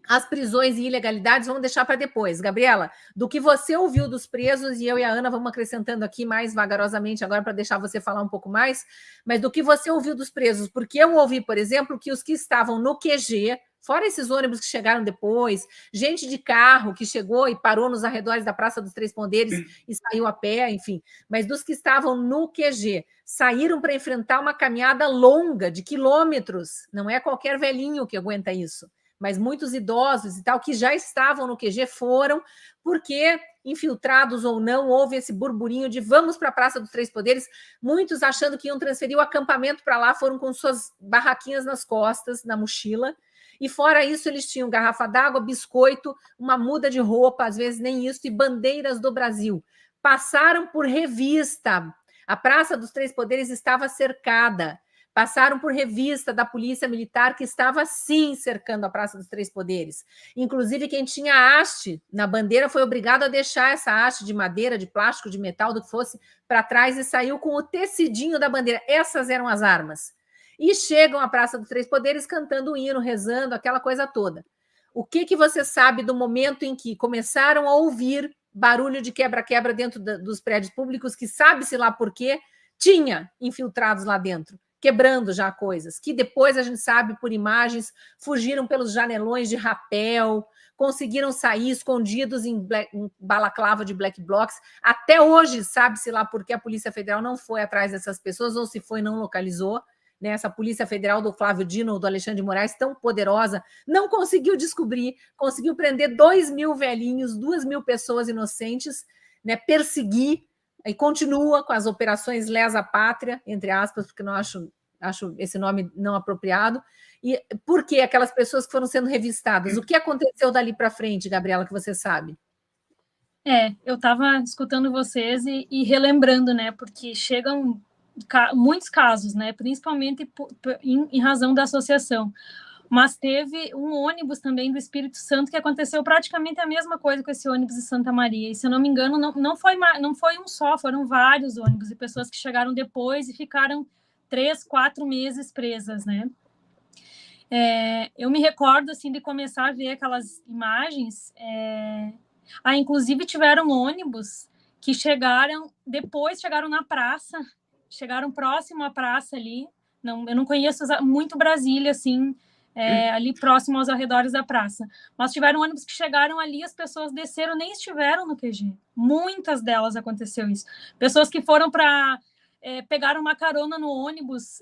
as prisões e ilegalidades vamos deixar para depois. Gabriela, do que você ouviu dos presos, e eu e a Ana vamos acrescentando aqui mais vagarosamente agora para deixar você falar um pouco mais, mas do que você ouviu dos presos, porque eu ouvi, por exemplo, que os que estavam no QG, fora esses ônibus que chegaram depois, gente de carro que chegou e parou nos arredores da Praça dos Três Poderes e saiu a pé, enfim, mas dos que estavam no QG, saíram para enfrentar uma caminhada longa de quilômetros, não é qualquer velhinho que aguenta isso, mas muitos idosos e tal, que já estavam no QG, foram, porque, infiltrados ou não, houve esse burburinho de vamos para a Praça dos Três Poderes, muitos achando que iam transferir o acampamento para lá, foram com suas barraquinhas nas costas, na mochila, e fora isso eles tinham garrafa d'água, biscoito, uma muda de roupa, às vezes nem isso, e bandeiras do Brasil. Passaram por revista, a Praça dos Três Poderes estava cercada, passaram por revista da Polícia Militar, que estava, sim, cercando a Praça dos Três Poderes. Inclusive, quem tinha haste na bandeira foi obrigado a deixar essa haste de madeira, de plástico, de metal, do que fosse, para trás, e saiu com o tecidinho da bandeira. Essas eram as armas. e chegam à Praça dos Três Poderes cantando o hino, rezando, aquela coisa toda. O que você sabe do momento em que começaram a ouvir barulho de quebra-quebra dentro dos prédios públicos, que sabe-se lá por quê, tinha infiltrados lá dentro, quebrando já coisas, que depois a gente sabe por imagens, fugiram pelos janelões de rapel, conseguiram sair escondidos em balaclava de black blocs. Até hoje sabe-se lá por que a Polícia Federal não foi atrás dessas pessoas, ou se foi, não localizou. Né? Essa Polícia Federal do Flávio Dino ou do Alexandre de Moraes, tão poderosa, não conseguiu descobrir, conseguiu prender 2.000 velhinhos, 2.000 pessoas inocentes, né? Perseguir, e continua com as operações lesa pátria, entre aspas, porque não acho esse nome não apropriado. E por que aquelas pessoas que foram sendo revistadas? O que aconteceu dali para frente, Gabriela, que você sabe? Eu estava escutando vocês e relembrando, né? Porque chegam muitos casos, né? Principalmente em razão da associação. Mas teve um ônibus também do Espírito Santo que aconteceu praticamente a mesma coisa com esse ônibus de Santa Maria. E, se eu não me engano, não foi um só, foram vários ônibus e pessoas que chegaram depois e ficaram 3, 4 meses presas, né? Eu me recordo, assim, de começar a ver aquelas imagens. Inclusive, tiveram ônibus que chegaram na praça, chegaram próximo à praça ali. Eu não conheço muito Brasília, assim, ali próximo aos arredores da praça. Mas tiveram ônibus que chegaram ali, as pessoas desceram, nem estiveram no QG. Muitas delas aconteceu isso. Pessoas que foram para... pegaram uma carona no ônibus,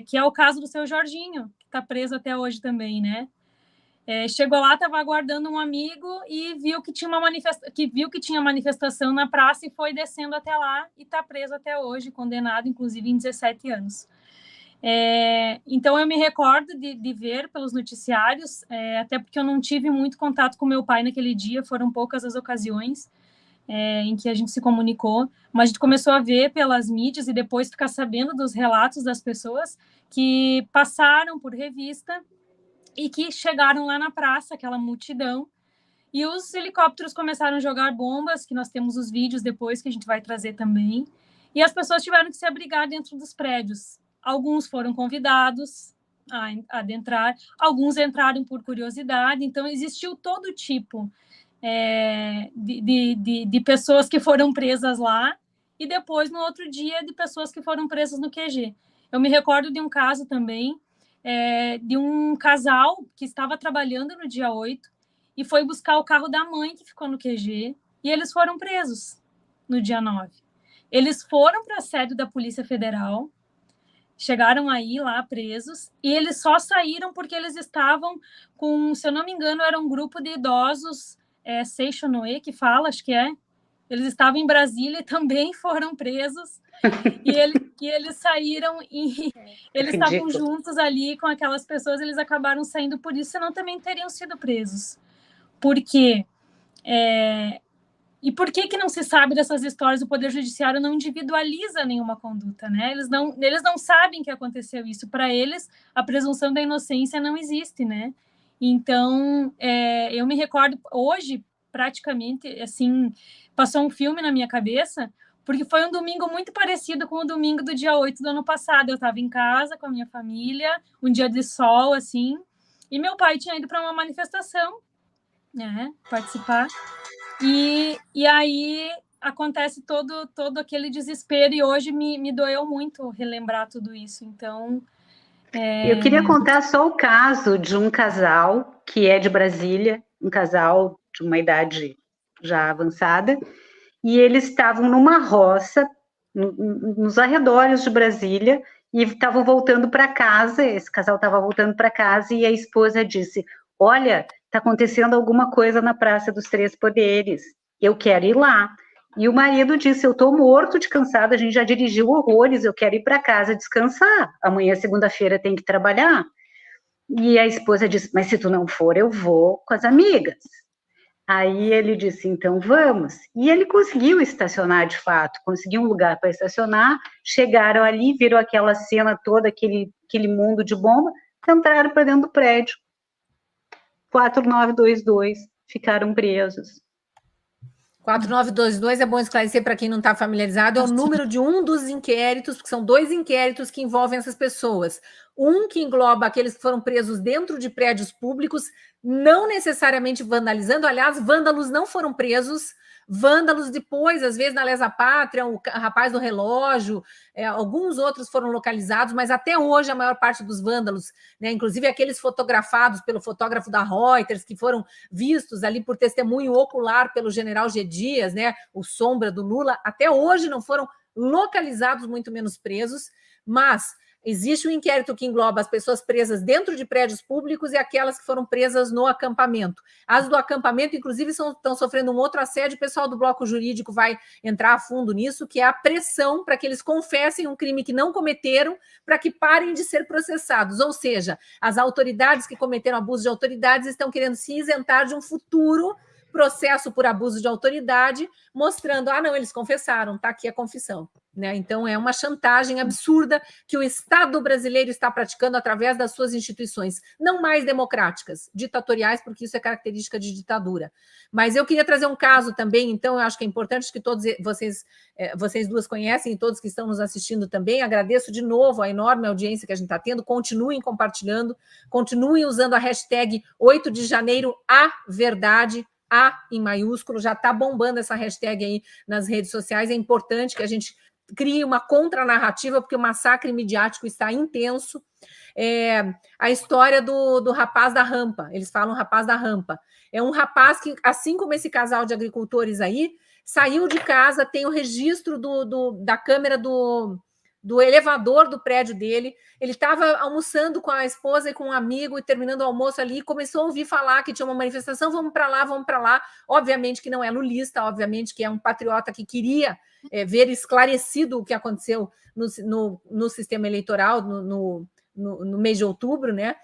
que é o caso do seu Jorginho, que está preso até hoje também, né? Chegou lá, estava aguardando um amigo e viu que tinha manifestação na praça e foi descendo até lá e está preso até hoje, condenado, inclusive, em 17 anos. Então, eu me recordo de ver pelos noticiários, até porque eu não tive muito contato com meu pai naquele dia, foram poucas as ocasiões em que a gente se comunicou, mas a gente começou a ver pelas mídias e depois ficar sabendo dos relatos das pessoas que passaram por revista e que chegaram lá na praça, aquela multidão, e os helicópteros começaram a jogar bombas, que nós temos os vídeos depois que a gente vai trazer também, e as pessoas tiveram que se abrigar dentro dos prédios. Alguns foram convidados a adentrar, alguns entraram por curiosidade, então existiu todo tipo de pessoas que foram presas lá, e depois, no outro dia, de pessoas que foram presas no QG. Eu me recordo de um caso também, de um casal que estava trabalhando no dia 8 e foi buscar o carro da mãe que ficou no QG, e eles foram presos no dia 9. Eles foram para a sede da Polícia Federal, chegaram aí lá presos, e eles só saíram porque eles estavam com, se eu não me engano, era um grupo de idosos, Seixonoe, que fala, acho que eles estavam em Brasília e também foram presos, e eles saíram e eles estavam juntos ali com aquelas pessoas, eles acabaram saindo por isso, senão também teriam sido presos. Por quê? E por que não se sabe dessas histórias? O Poder Judiciário não individualiza nenhuma conduta, né? Eles não sabem que aconteceu isso. Para eles, a presunção da inocência não existe, né? Então, eu me recordo, hoje, praticamente, assim, passou um filme na minha cabeça, porque foi um domingo muito parecido com o domingo do dia 8 do ano passado. Eu estava em casa com a minha família, um dia de sol, assim, e meu pai tinha ido para uma manifestação, né, participar, e aí acontece todo aquele desespero, e hoje me doeu muito relembrar tudo isso. Então... Eu queria contar só o caso de um casal que é de Brasília, um casal de uma idade já avançada, e eles estavam numa roça, nos arredores de Brasília, e estavam voltando para casa. Esse casal estava voltando para casa e a esposa disse: olha, está acontecendo alguma coisa na Praça dos Três Poderes, eu quero ir lá. E o marido disse: eu estou morto de cansado, a gente já dirigiu horrores, eu quero ir para casa descansar, amanhã, segunda-feira, tem que trabalhar. E a esposa disse: mas se tu não for, eu vou com as amigas. Aí ele disse: então vamos. E ele conseguiu estacionar de fato, conseguiu um lugar para estacionar, chegaram ali, viram aquela cena toda, aquele mundo de bomba, entraram para dentro do prédio. 4922 ficaram presos. 4922 é bom esclarecer para quem não está familiarizado, é o número de um dos inquéritos, porque são 2 inquéritos que envolvem essas pessoas. Um que engloba aqueles que foram presos dentro de prédios públicos, não necessariamente vandalizando, aliás, vândalos não foram presos, vândalos depois, às vezes na Lesa Pátria, o rapaz do relógio, alguns outros foram localizados, mas até hoje a maior parte dos vândalos, né, inclusive aqueles fotografados pelo fotógrafo da Reuters, que foram vistos ali por testemunho ocular pelo general G. Dias, né, o sombra do Lula, até hoje não foram localizados, muito menos presos, mas existe um inquérito que engloba as pessoas presas dentro de prédios públicos e aquelas que foram presas no acampamento. As do acampamento, inclusive, estão sofrendo um outro assédio. O pessoal do bloco jurídico vai entrar a fundo nisso, que é a pressão para que eles confessem um crime que não cometeram, para que parem de ser processados. Ou seja, as autoridades que cometeram abuso de autoridades estão querendo se isentar de um futuro processo por abuso de autoridade, mostrando, não, eles confessaram, está aqui a confissão. Né? Então, é uma chantagem absurda que o Estado brasileiro está praticando através das suas instituições, não mais democráticas, ditatoriais, porque isso é característica de ditadura. Mas eu queria trazer um caso também, então, eu acho que é importante que todos vocês duas conhecem e todos que estão nos assistindo também. Agradeço de novo a enorme audiência que a gente está tendo, continuem compartilhando, continuem usando a hashtag 8 de janeiro, a verdade, A em maiúsculo, já está bombando essa hashtag aí nas redes sociais, é importante que a gente crie uma contranarrativa, porque o massacre midiático está intenso. A história do rapaz da rampa, eles falam rapaz da rampa, é um rapaz que, assim como esse casal de agricultores aí, saiu de casa, tem o registro da câmera do elevador do prédio dele, ele estava almoçando com a esposa e com um amigo e terminando o almoço ali, e começou a ouvir falar que tinha uma manifestação, vamos para lá, obviamente que não é lulista, obviamente que é um patriota que queria ver esclarecido o que aconteceu no sistema eleitoral no mês de outubro, né?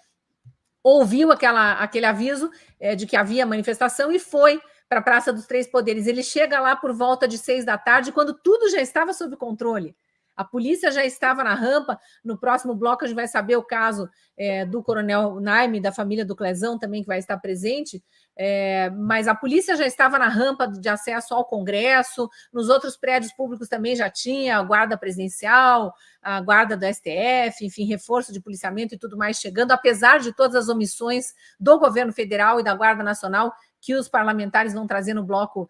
Ouviu aquele aviso de que havia manifestação e foi para a Praça dos Três Poderes. Ele chega lá por volta de 6 da tarde, quando tudo já estava sob controle. A polícia já estava na rampa. No próximo bloco a gente vai saber o caso do coronel Naime, da família do Clezão também, que vai estar presente, mas a polícia já estava na rampa de acesso ao Congresso, nos outros prédios públicos também já tinha a guarda presidencial, a guarda do STF, enfim, reforço de policiamento e tudo mais chegando, apesar de todas as omissões do governo federal e da Guarda Nacional, que os parlamentares vão trazer no bloco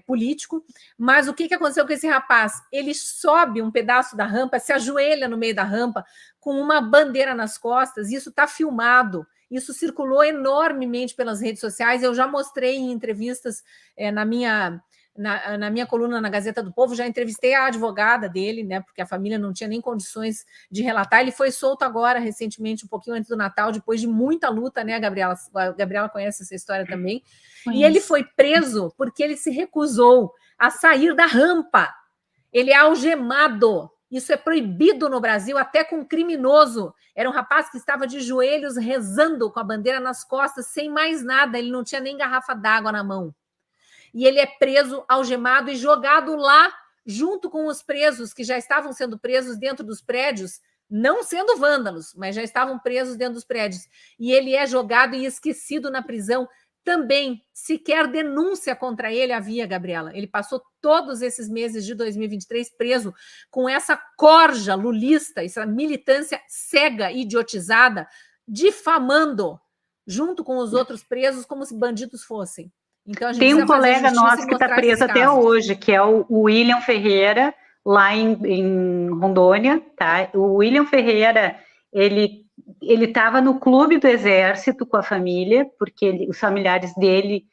político. Mas o que aconteceu com esse rapaz? Ele sobe um pedaço da rampa, se ajoelha no meio da rampa, com uma bandeira nas costas, isso está filmado, isso circulou enormemente pelas redes sociais, eu já mostrei em entrevistas na minha coluna na Gazeta do Povo, já entrevistei a advogada dele, né, porque a família não tinha nem condições de relatar. Ele foi solto agora, recentemente, um pouquinho antes do Natal, depois de muita luta, né, Gabriela? A Gabriela conhece essa história também. E ele foi preso porque ele se recusou a sair da rampa. Ele é algemado. Isso é proibido no Brasil, até com criminoso. Era um rapaz que estava de joelhos rezando com a bandeira nas costas, sem mais nada. Ele não tinha nem garrafa d'água na mão. E ele é preso, algemado e jogado lá, junto com os presos que já estavam sendo presos dentro dos prédios, não sendo vândalos, mas já estavam presos dentro dos prédios. E ele é jogado e esquecido na prisão também. Sequer denúncia contra ele havia, Gabriela. Ele passou todos esses meses de 2023 preso com essa corja lulista, essa militância cega, idiotizada, difamando, junto com os outros presos, como se bandidos fossem. Então, a gente tem um colega nosso que está preso até hoje, que é o William Ferreira, lá em Rondônia, tá? O William Ferreira, ele estava no clube do Exército com a família, porque os familiares dele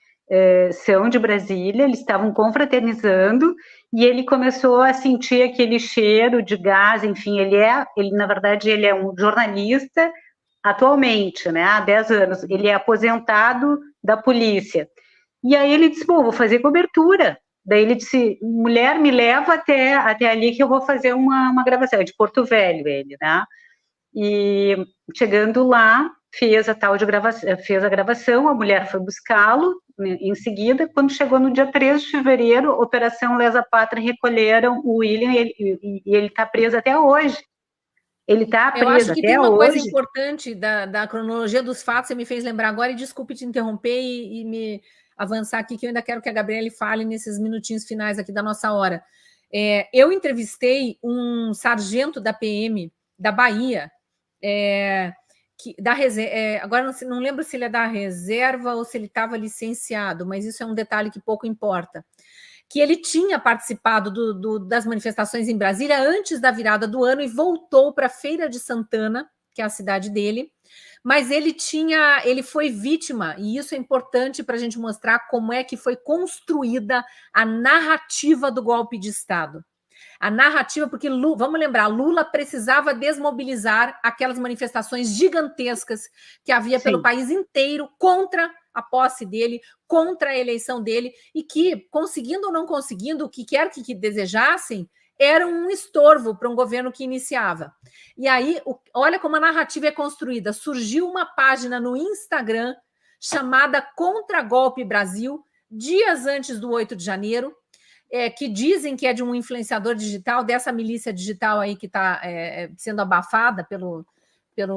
são de Brasília, eles estavam confraternizando, e ele começou a sentir aquele cheiro de gás, enfim, na verdade, ele é um jornalista atualmente, né, há 10 anos, ele é aposentado da polícia. E aí ele disse, vou fazer cobertura. Daí ele disse, mulher, me leva até ali que eu vou fazer uma gravação. É de Porto Velho ele, né? E chegando lá, fez a gravação, a mulher foi buscá-lo em seguida. Quando chegou no dia 3 de fevereiro, Operação Lesa Pátria, recolheram o William e ele está preso até hoje. Ele está preso até hoje. Eu acho que tem uma coisa importante da cronologia dos fatos, você me fez lembrar agora, e desculpe te interromper e me avançar aqui, que eu ainda quero que a Gabriele fale nesses minutinhos finais aqui da nossa hora. Eu entrevistei um sargento da PM da Bahia, agora não lembro se ele é da reserva ou se ele estava licenciado, mas isso é um detalhe que pouco importa, que ele tinha participado das manifestações em Brasília antes da virada do ano e voltou para Feira de Santana, que é a cidade dele, mas ele foi vítima, e isso é importante para a gente mostrar como é que foi construída a narrativa do golpe de Estado. A narrativa, porque vamos lembrar, Lula precisava desmobilizar aquelas manifestações gigantescas que havia pelo país inteiro contra a posse dele, contra a eleição dele, e que, conseguindo ou não conseguindo, o que quer que desejassem, era um estorvo para um governo que iniciava. E aí, olha como a narrativa é construída. Surgiu uma página no Instagram chamada Contra-Golpe Brasil, dias antes do 8 de janeiro, que dizem que é de um influenciador digital, dessa milícia digital aí que está sendo abafada pelo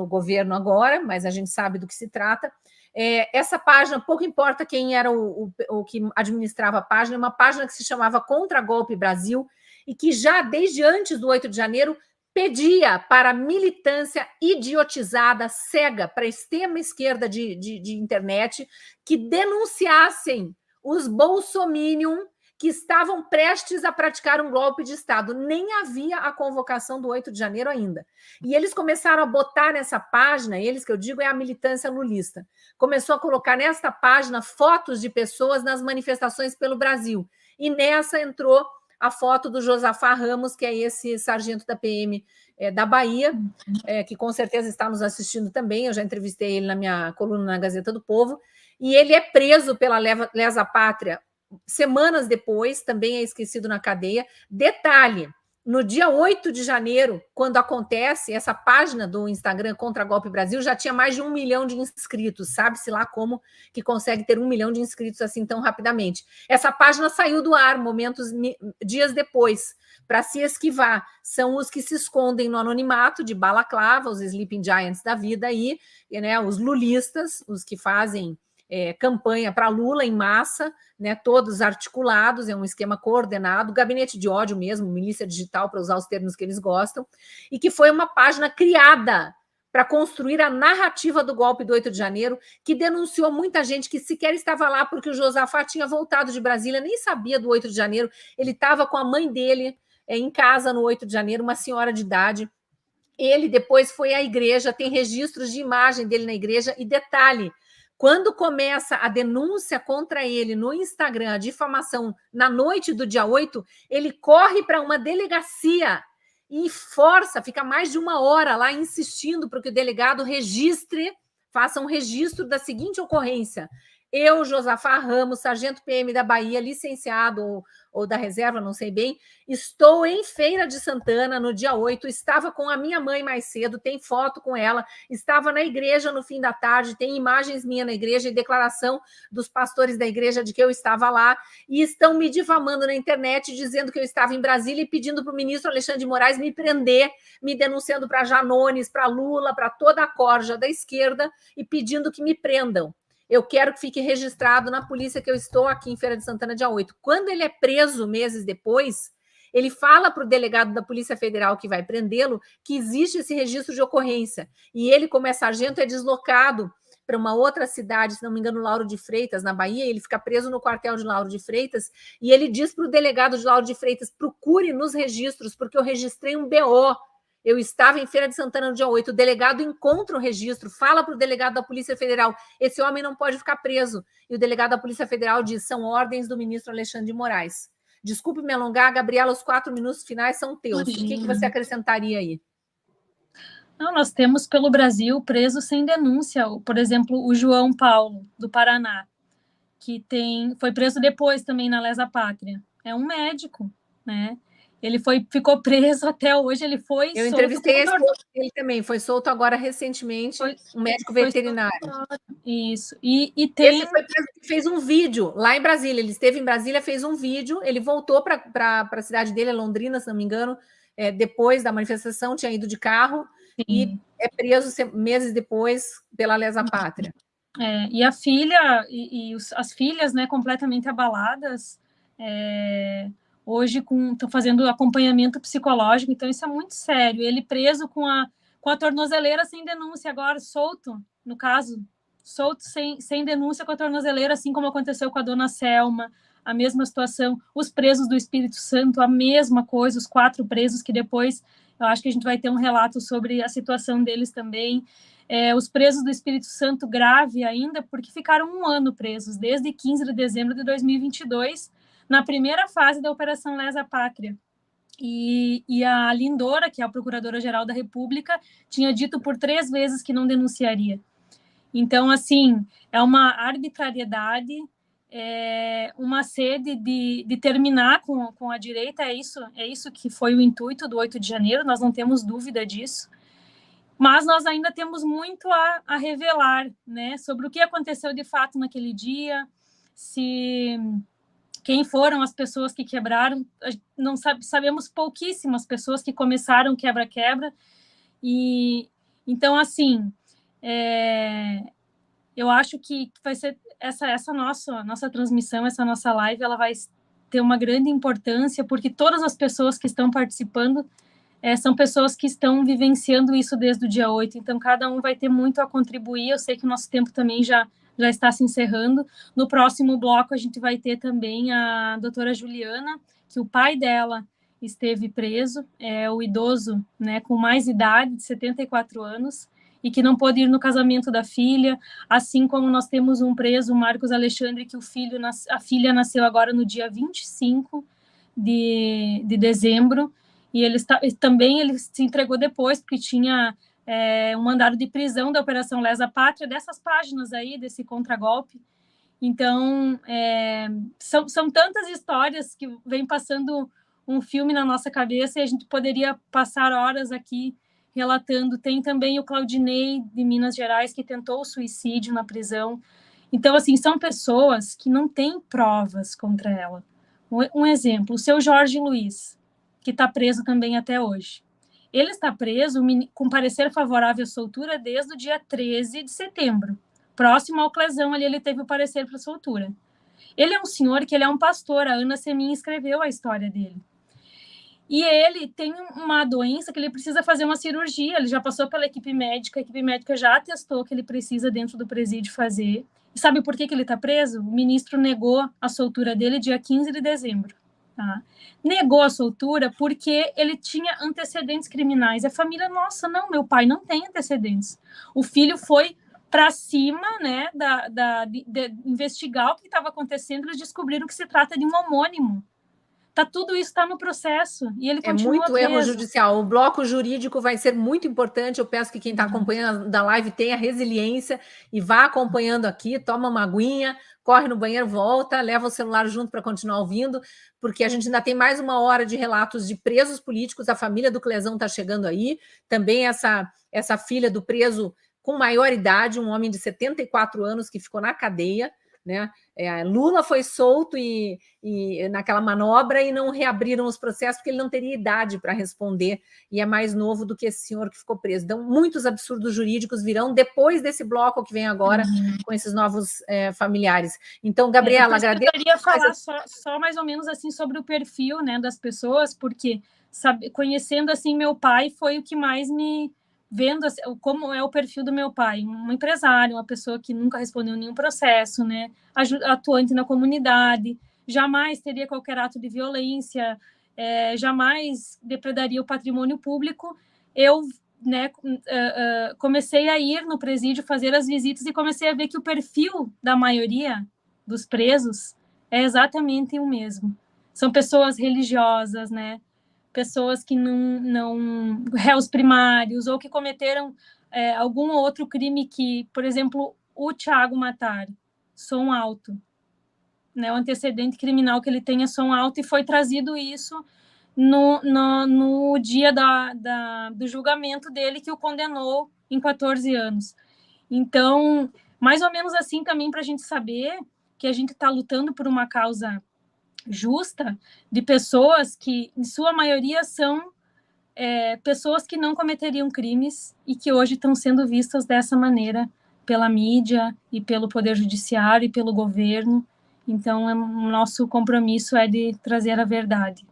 governo agora, mas a gente sabe do que se trata. Essa página, pouco importa quem era o que administrava a página, é uma página que se chamava Contra-Golpe Brasil, e que já desde antes do 8 de janeiro pedia para a militância idiotizada, cega, para a extrema esquerda de internet, que denunciassem os bolsominion que estavam prestes a praticar um golpe de Estado. Nem havia a convocação do 8 de janeiro ainda. E eles começaram a botar nessa página, eles que eu digo é a militância lulista, começou a colocar nesta página fotos de pessoas nas manifestações pelo Brasil. E nessa entrou a foto do Josafá Ramos, que é esse sargento da PM da Bahia, que com certeza está nos assistindo também. Eu já entrevistei ele na minha coluna na Gazeta do Povo. E ele é preso pela Lesa Pátria semanas depois, também é esquecido na cadeia. Detalhe, no dia 8 de janeiro, quando acontece, essa página do Instagram Contra Golpe Brasil já tinha mais de 1 milhão de inscritos. Sabe-se lá como que consegue ter 1 milhão de inscritos assim tão rapidamente. Essa página saiu do ar dias depois, para se esquivar. São os que se escondem no anonimato de balaclava, os Sleeping Giants da vida aí, né, os lulistas, os que fazem campanha para Lula em massa, né, todos articulados, é um esquema coordenado, gabinete de ódio mesmo, milícia digital, para usar os termos que eles gostam, e que foi uma página criada para construir a narrativa do golpe do 8 de janeiro, que denunciou muita gente que sequer estava lá porque o Josafá tinha voltado de Brasília, nem sabia do 8 de janeiro, ele estava com a mãe dele em casa no 8 de janeiro, uma senhora de idade. Ele depois foi à igreja, tem registros de imagem dele na igreja, e detalhe, quando começa a denúncia contra ele no Instagram, a difamação, na noite do dia 8, ele corre para uma delegacia e fica mais de 1 hora lá insistindo para que o delegado faça um registro da seguinte ocorrência: eu, Josafá Ramos, sargento PM da Bahia, licenciado ou da reserva, não sei bem, estou em Feira de Santana no dia 8, estava com a minha mãe mais cedo, tem foto com ela, estava na igreja no fim da tarde, tem imagens minhas na igreja e declaração dos pastores da igreja de que eu estava lá, e estão me difamando na internet, dizendo que eu estava em Brasília e pedindo para o ministro Alexandre de Moraes me prender, me denunciando para Janones, para Lula, para toda a corja da esquerda, e pedindo que me prendam. Eu quero que fique registrado na polícia que eu estou aqui em Feira de Santana dia 8. Quando ele é preso meses depois, ele fala para o delegado da Polícia Federal que vai prendê-lo que existe esse registro de ocorrência. E ele, como é sargento, é deslocado para uma outra cidade, se não me engano, Lauro de Freitas, na Bahia. Ele fica preso no quartel de Lauro de Freitas e ele diz para o delegado de Lauro de Freitas: procure nos registros, porque eu registrei um BO. Eu estava em Feira de Santana no dia 8, o delegado encontra o registro, fala para o delegado da Polícia Federal: esse homem não pode ficar preso. E o delegado da Polícia Federal diz: são ordens do ministro Alexandre de Moraes. Desculpe me alongar, Gabriela, os 4 minutos finais são teus. O que você acrescentaria aí? Não, nós temos pelo Brasil presos sem denúncia. Por exemplo, o João Paulo, do Paraná, que foi preso depois também na Lesa Pátria. É um médico, né? Ele ficou preso até hoje, ele foi solto. Eu entrevistei a esposa dele também, foi solto agora recentemente, um médico veterinário. Isso. E tem... Esse foi preso, fez um vídeo lá em Brasília, ele esteve em Brasília, fez um vídeo, ele voltou para a cidade dele, Londrina, se não me engano, depois da manifestação, tinha ido de carro. Sim. E é preso meses depois pela Lesa Pátria. E a filha as filhas, né, completamente abaladas, hoje estão fazendo acompanhamento psicológico, então isso é muito sério. Ele preso com a tornozeleira sem denúncia agora, solto, no caso, solto sem denúncia com a tornozeleira, assim como aconteceu com a dona Selma, a mesma situação. Os presos do Espírito Santo, a mesma coisa, os 4 presos que depois, eu acho que a gente vai ter um relato sobre a situação deles também. Os presos do Espírito Santo grave ainda, porque ficaram 1 ano presos, desde 15 de dezembro de 2022, na primeira fase da Operação Lesa Pátria. E a Lindora, que é a Procuradora-Geral da República, tinha dito por 3 vezes que não denunciaria. Então, assim, é uma arbitrariedade, uma sede de terminar com a direita, é isso que foi o intuito do 8 de janeiro, nós não temos dúvida disso. Mas nós ainda temos muito a revelar, né, sobre o que aconteceu de fato naquele dia, quem foram as pessoas que quebraram. Não sabemos pouquíssimas pessoas que começaram quebra-quebra. E então, assim, eu acho que vai ser essa nossa transmissão, essa nossa live, ela vai ter uma grande importância, porque todas as pessoas que estão participando são pessoas que estão vivenciando isso desde o dia 8, então cada um vai ter muito a contribuir. Eu sei que o nosso tempo também já está se encerrando. No próximo bloco a gente vai ter também a doutora Juliana, que o pai dela esteve preso, o idoso, né, com mais idade, de 74 anos, e que não pôde ir no casamento da filha, assim como nós temos um preso, o Marcos Alexandre, que a filha nasceu agora no dia 25 de dezembro, e ele se entregou depois, porque tinha um mandado de prisão da Operação Lesa Pátria, dessas páginas aí, desse contragolpe. Então, são tantas histórias que vem passando um filme na nossa cabeça, e a gente poderia passar horas aqui relatando. Tem também o Claudinei, de Minas Gerais, que tentou o suicídio na prisão. Então, assim, são pessoas que não têm provas contra ela. Um exemplo, o seu Jorge Luiz, que está preso também até hoje. Ele está preso com parecer favorável à soltura desde o dia 13 de setembro. Próximo ao Clesão, ali ele teve o parecer para soltura. Ele é um senhor que ele é um pastor, a Ana Semin escreveu a história dele. E ele tem uma doença que ele precisa fazer uma cirurgia, ele já passou pela equipe médica, a equipe médica já atestou que ele precisa dentro do presídio fazer. E sabe por que ele está preso? O ministro negou a soltura dele dia 15 de dezembro. Tá? Negou a soltura porque ele tinha antecedentes criminais. A família, nossa, não, meu pai não tem antecedentes. O filho foi para cima, né, de investigar o que estava acontecendo. Eles descobriram que se trata de um homônimo. Tudo isso está no processo e ele continua muito preso. Erro judicial. O bloco jurídico vai ser muito importante. Eu peço que quem está acompanhando da live tenha resiliência e vá acompanhando aqui, toma uma aguinha, corre no banheiro, volta, leva o celular junto para continuar ouvindo, porque a gente ainda tem mais 1 hora de relatos de presos políticos. A família do Clesão está chegando aí. Também essa filha do preso com maior idade, um homem de 74 anos que ficou na cadeia, né? Lula foi solto e naquela manobra e não reabriram os processos porque ele não teria idade para responder e é mais novo do que esse senhor que ficou preso. Então, muitos absurdos jurídicos virão depois desse bloco que vem agora com esses novos familiares. Então, Gabriela, agradeço. Eu queria falar só mais ou menos assim sobre o perfil, né, das pessoas, porque conhecendo assim meu pai foi o que mais me vendo assim, como é o perfil do meu pai, um empresário, uma pessoa que nunca respondeu nenhum processo, né, atuante na comunidade, jamais teria qualquer ato de violência, jamais depredaria o patrimônio público. Eu, né, comecei a ir no presídio, fazer as visitas e comecei a ver que o perfil da maioria dos presos é exatamente o mesmo. São pessoas religiosas, né? Pessoas que não réus primários ou que cometeram algum outro crime que, por exemplo, o Thiago Matar, som alto, né? O antecedente criminal que ele tem é som alto e foi trazido isso no dia do julgamento dele, que o condenou em 14 anos. Então, mais ou menos assim também para a gente saber que a gente está lutando por uma causa justa de pessoas que, em sua maioria, são pessoas que não cometeriam crimes e que hoje estão sendo vistas dessa maneira pela mídia e pelo Poder Judiciário e pelo governo. Então, o nosso compromisso é de trazer a verdade.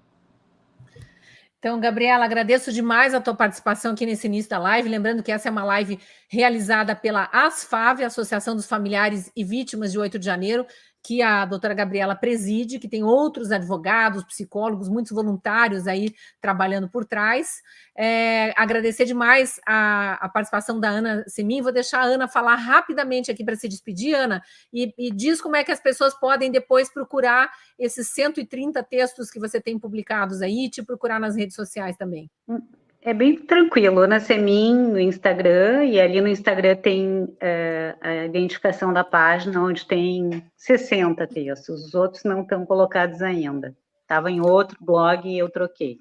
Então, Gabriela, agradeço demais a tua participação aqui nesse início da live. Lembrando que essa é uma live realizada pela ASFAV, Associação dos Familiares e Vítimas de 8 de Janeiro, que a doutora Gabriela preside, que tem outros advogados, psicólogos, muitos voluntários aí trabalhando por trás. Agradecer demais a participação da Ana Semin. Vou deixar a Ana falar rapidamente aqui para se despedir, Ana, e diz como é que as pessoas podem depois procurar esses 130 textos que você tem publicados aí e te procurar nas redes sociais também. É bem tranquilo, Ana Semin no Instagram, e ali no Instagram tem a identificação da página, onde tem 60 textos, os outros não estão colocados ainda. Estava em outro blog e eu troquei.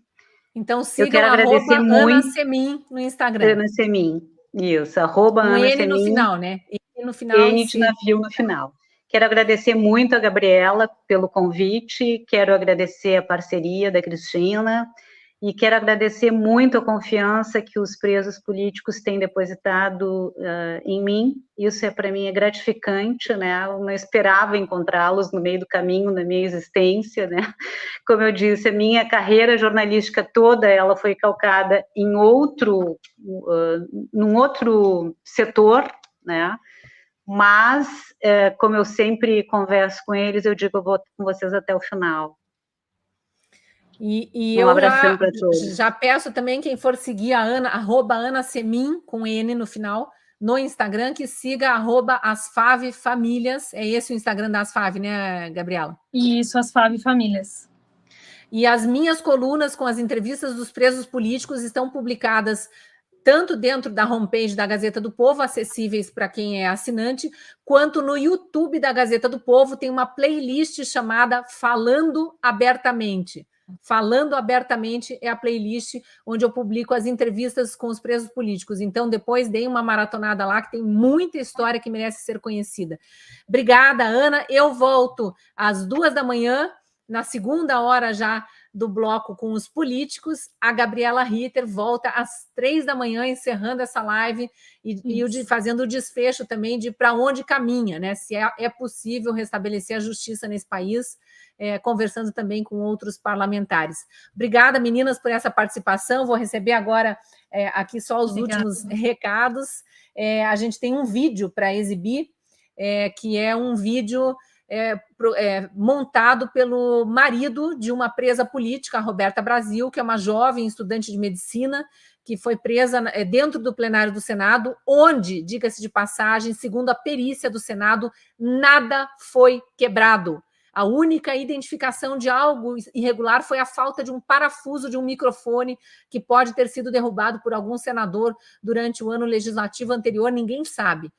Então sigam Ana Semin no Instagram. Ana Semin, isso, @Ana N Semin. No final, né? N no final. N de navio no final. Quero agradecer muito a Gabriela pelo convite, quero agradecer a parceria da Cristina, e quero agradecer muito a confiança que os presos políticos têm depositado em mim. Isso para mim é gratificante, né? Eu não esperava encontrá-los no meio do caminho, na minha existência, né? Como eu disse, a minha carreira jornalística toda, ela foi calcada em num outro setor, né? Mas, como eu sempre converso com eles, eu digo, eu vou com vocês até o final. E um abração para todos. Já peço também, quem for seguir a Ana, @Ana Semin, com N no final, no Instagram, que siga @AsFav Famílias. É esse o Instagram da AsFav, né, Gabriela? Isso, AsFav Famílias. E as minhas colunas com as entrevistas dos presos políticos estão publicadas tanto dentro da homepage da Gazeta do Povo, acessíveis para quem é assinante, quanto no YouTube da Gazeta do Povo. Tem uma playlist chamada Falando Abertamente. Falando Abertamente é a playlist onde eu publico as entrevistas com os presos políticos. Então, depois deem uma maratonada lá, que tem muita história que merece ser conhecida. Obrigada, Ana. Eu volto às 2 da manhã, na segunda hora já do bloco com os políticos. A Gabriela Ritter volta às 3 da manhã, encerrando essa live e fazendo o desfecho também de para onde caminha, né? Se é possível restabelecer a justiça nesse país, conversando também com outros parlamentares. Obrigada, meninas, por essa participação. Vou receber agora aqui só os últimos recados. A gente tem um vídeo para exibir, que é um vídeo montado pelo marido de uma presa política, a Roberta Brasil, que é uma jovem estudante de medicina, que foi presa dentro do plenário do Senado, onde, diga-se de passagem, segundo a perícia do Senado, nada foi quebrado. A única identificação de algo irregular foi a falta de um parafuso de um microfone que pode ter sido derrubado por algum senador durante o ano legislativo anterior, ninguém sabe.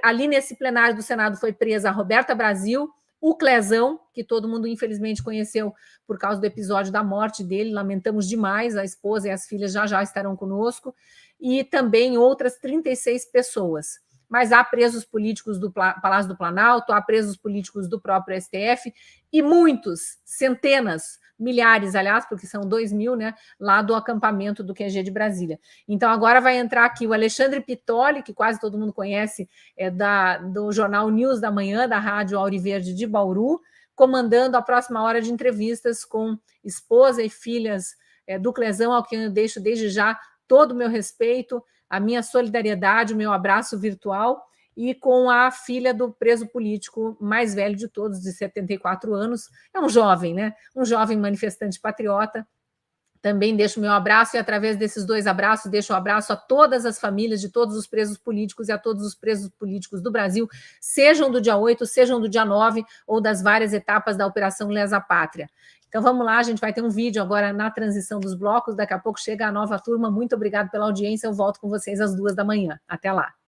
Ali nesse plenário do Senado foi presa a Roberta Brasil, o Clezão, que todo mundo infelizmente conheceu por causa do episódio da morte dele, lamentamos demais, a esposa e as filhas já estarão conosco, e também outras 36 pessoas. Mas há presos políticos do Palácio do Planalto, há presos políticos do próprio STF, e muitos, centenas, milhares, aliás, porque são 2.000, né, lá do acampamento do QG de Brasília. Então, agora vai entrar aqui o Alexandre Pitoli, que quase todo mundo conhece, do jornal News da Manhã, da Rádio Auriverde de Bauru, comandando a próxima hora de entrevistas com esposa e filhas do Clezão, ao que eu deixo desde já todo o meu respeito, a minha solidariedade, o meu abraço virtual, e com a filha do preso político mais velho de todos, de 74 anos. É um jovem, né? Um jovem manifestante patriota. Também deixo o meu abraço, e através desses 2 abraços, deixo o abraço a todas as famílias de todos os presos políticos e a todos os presos políticos do Brasil, sejam do dia 8, sejam do dia 9, ou das várias etapas da Operação Lesa Pátria. Então vamos lá, a gente vai ter um vídeo agora na transição dos blocos, daqui a pouco chega a nova turma. Muito obrigado pela audiência, eu volto com vocês às 2 da manhã. Até lá.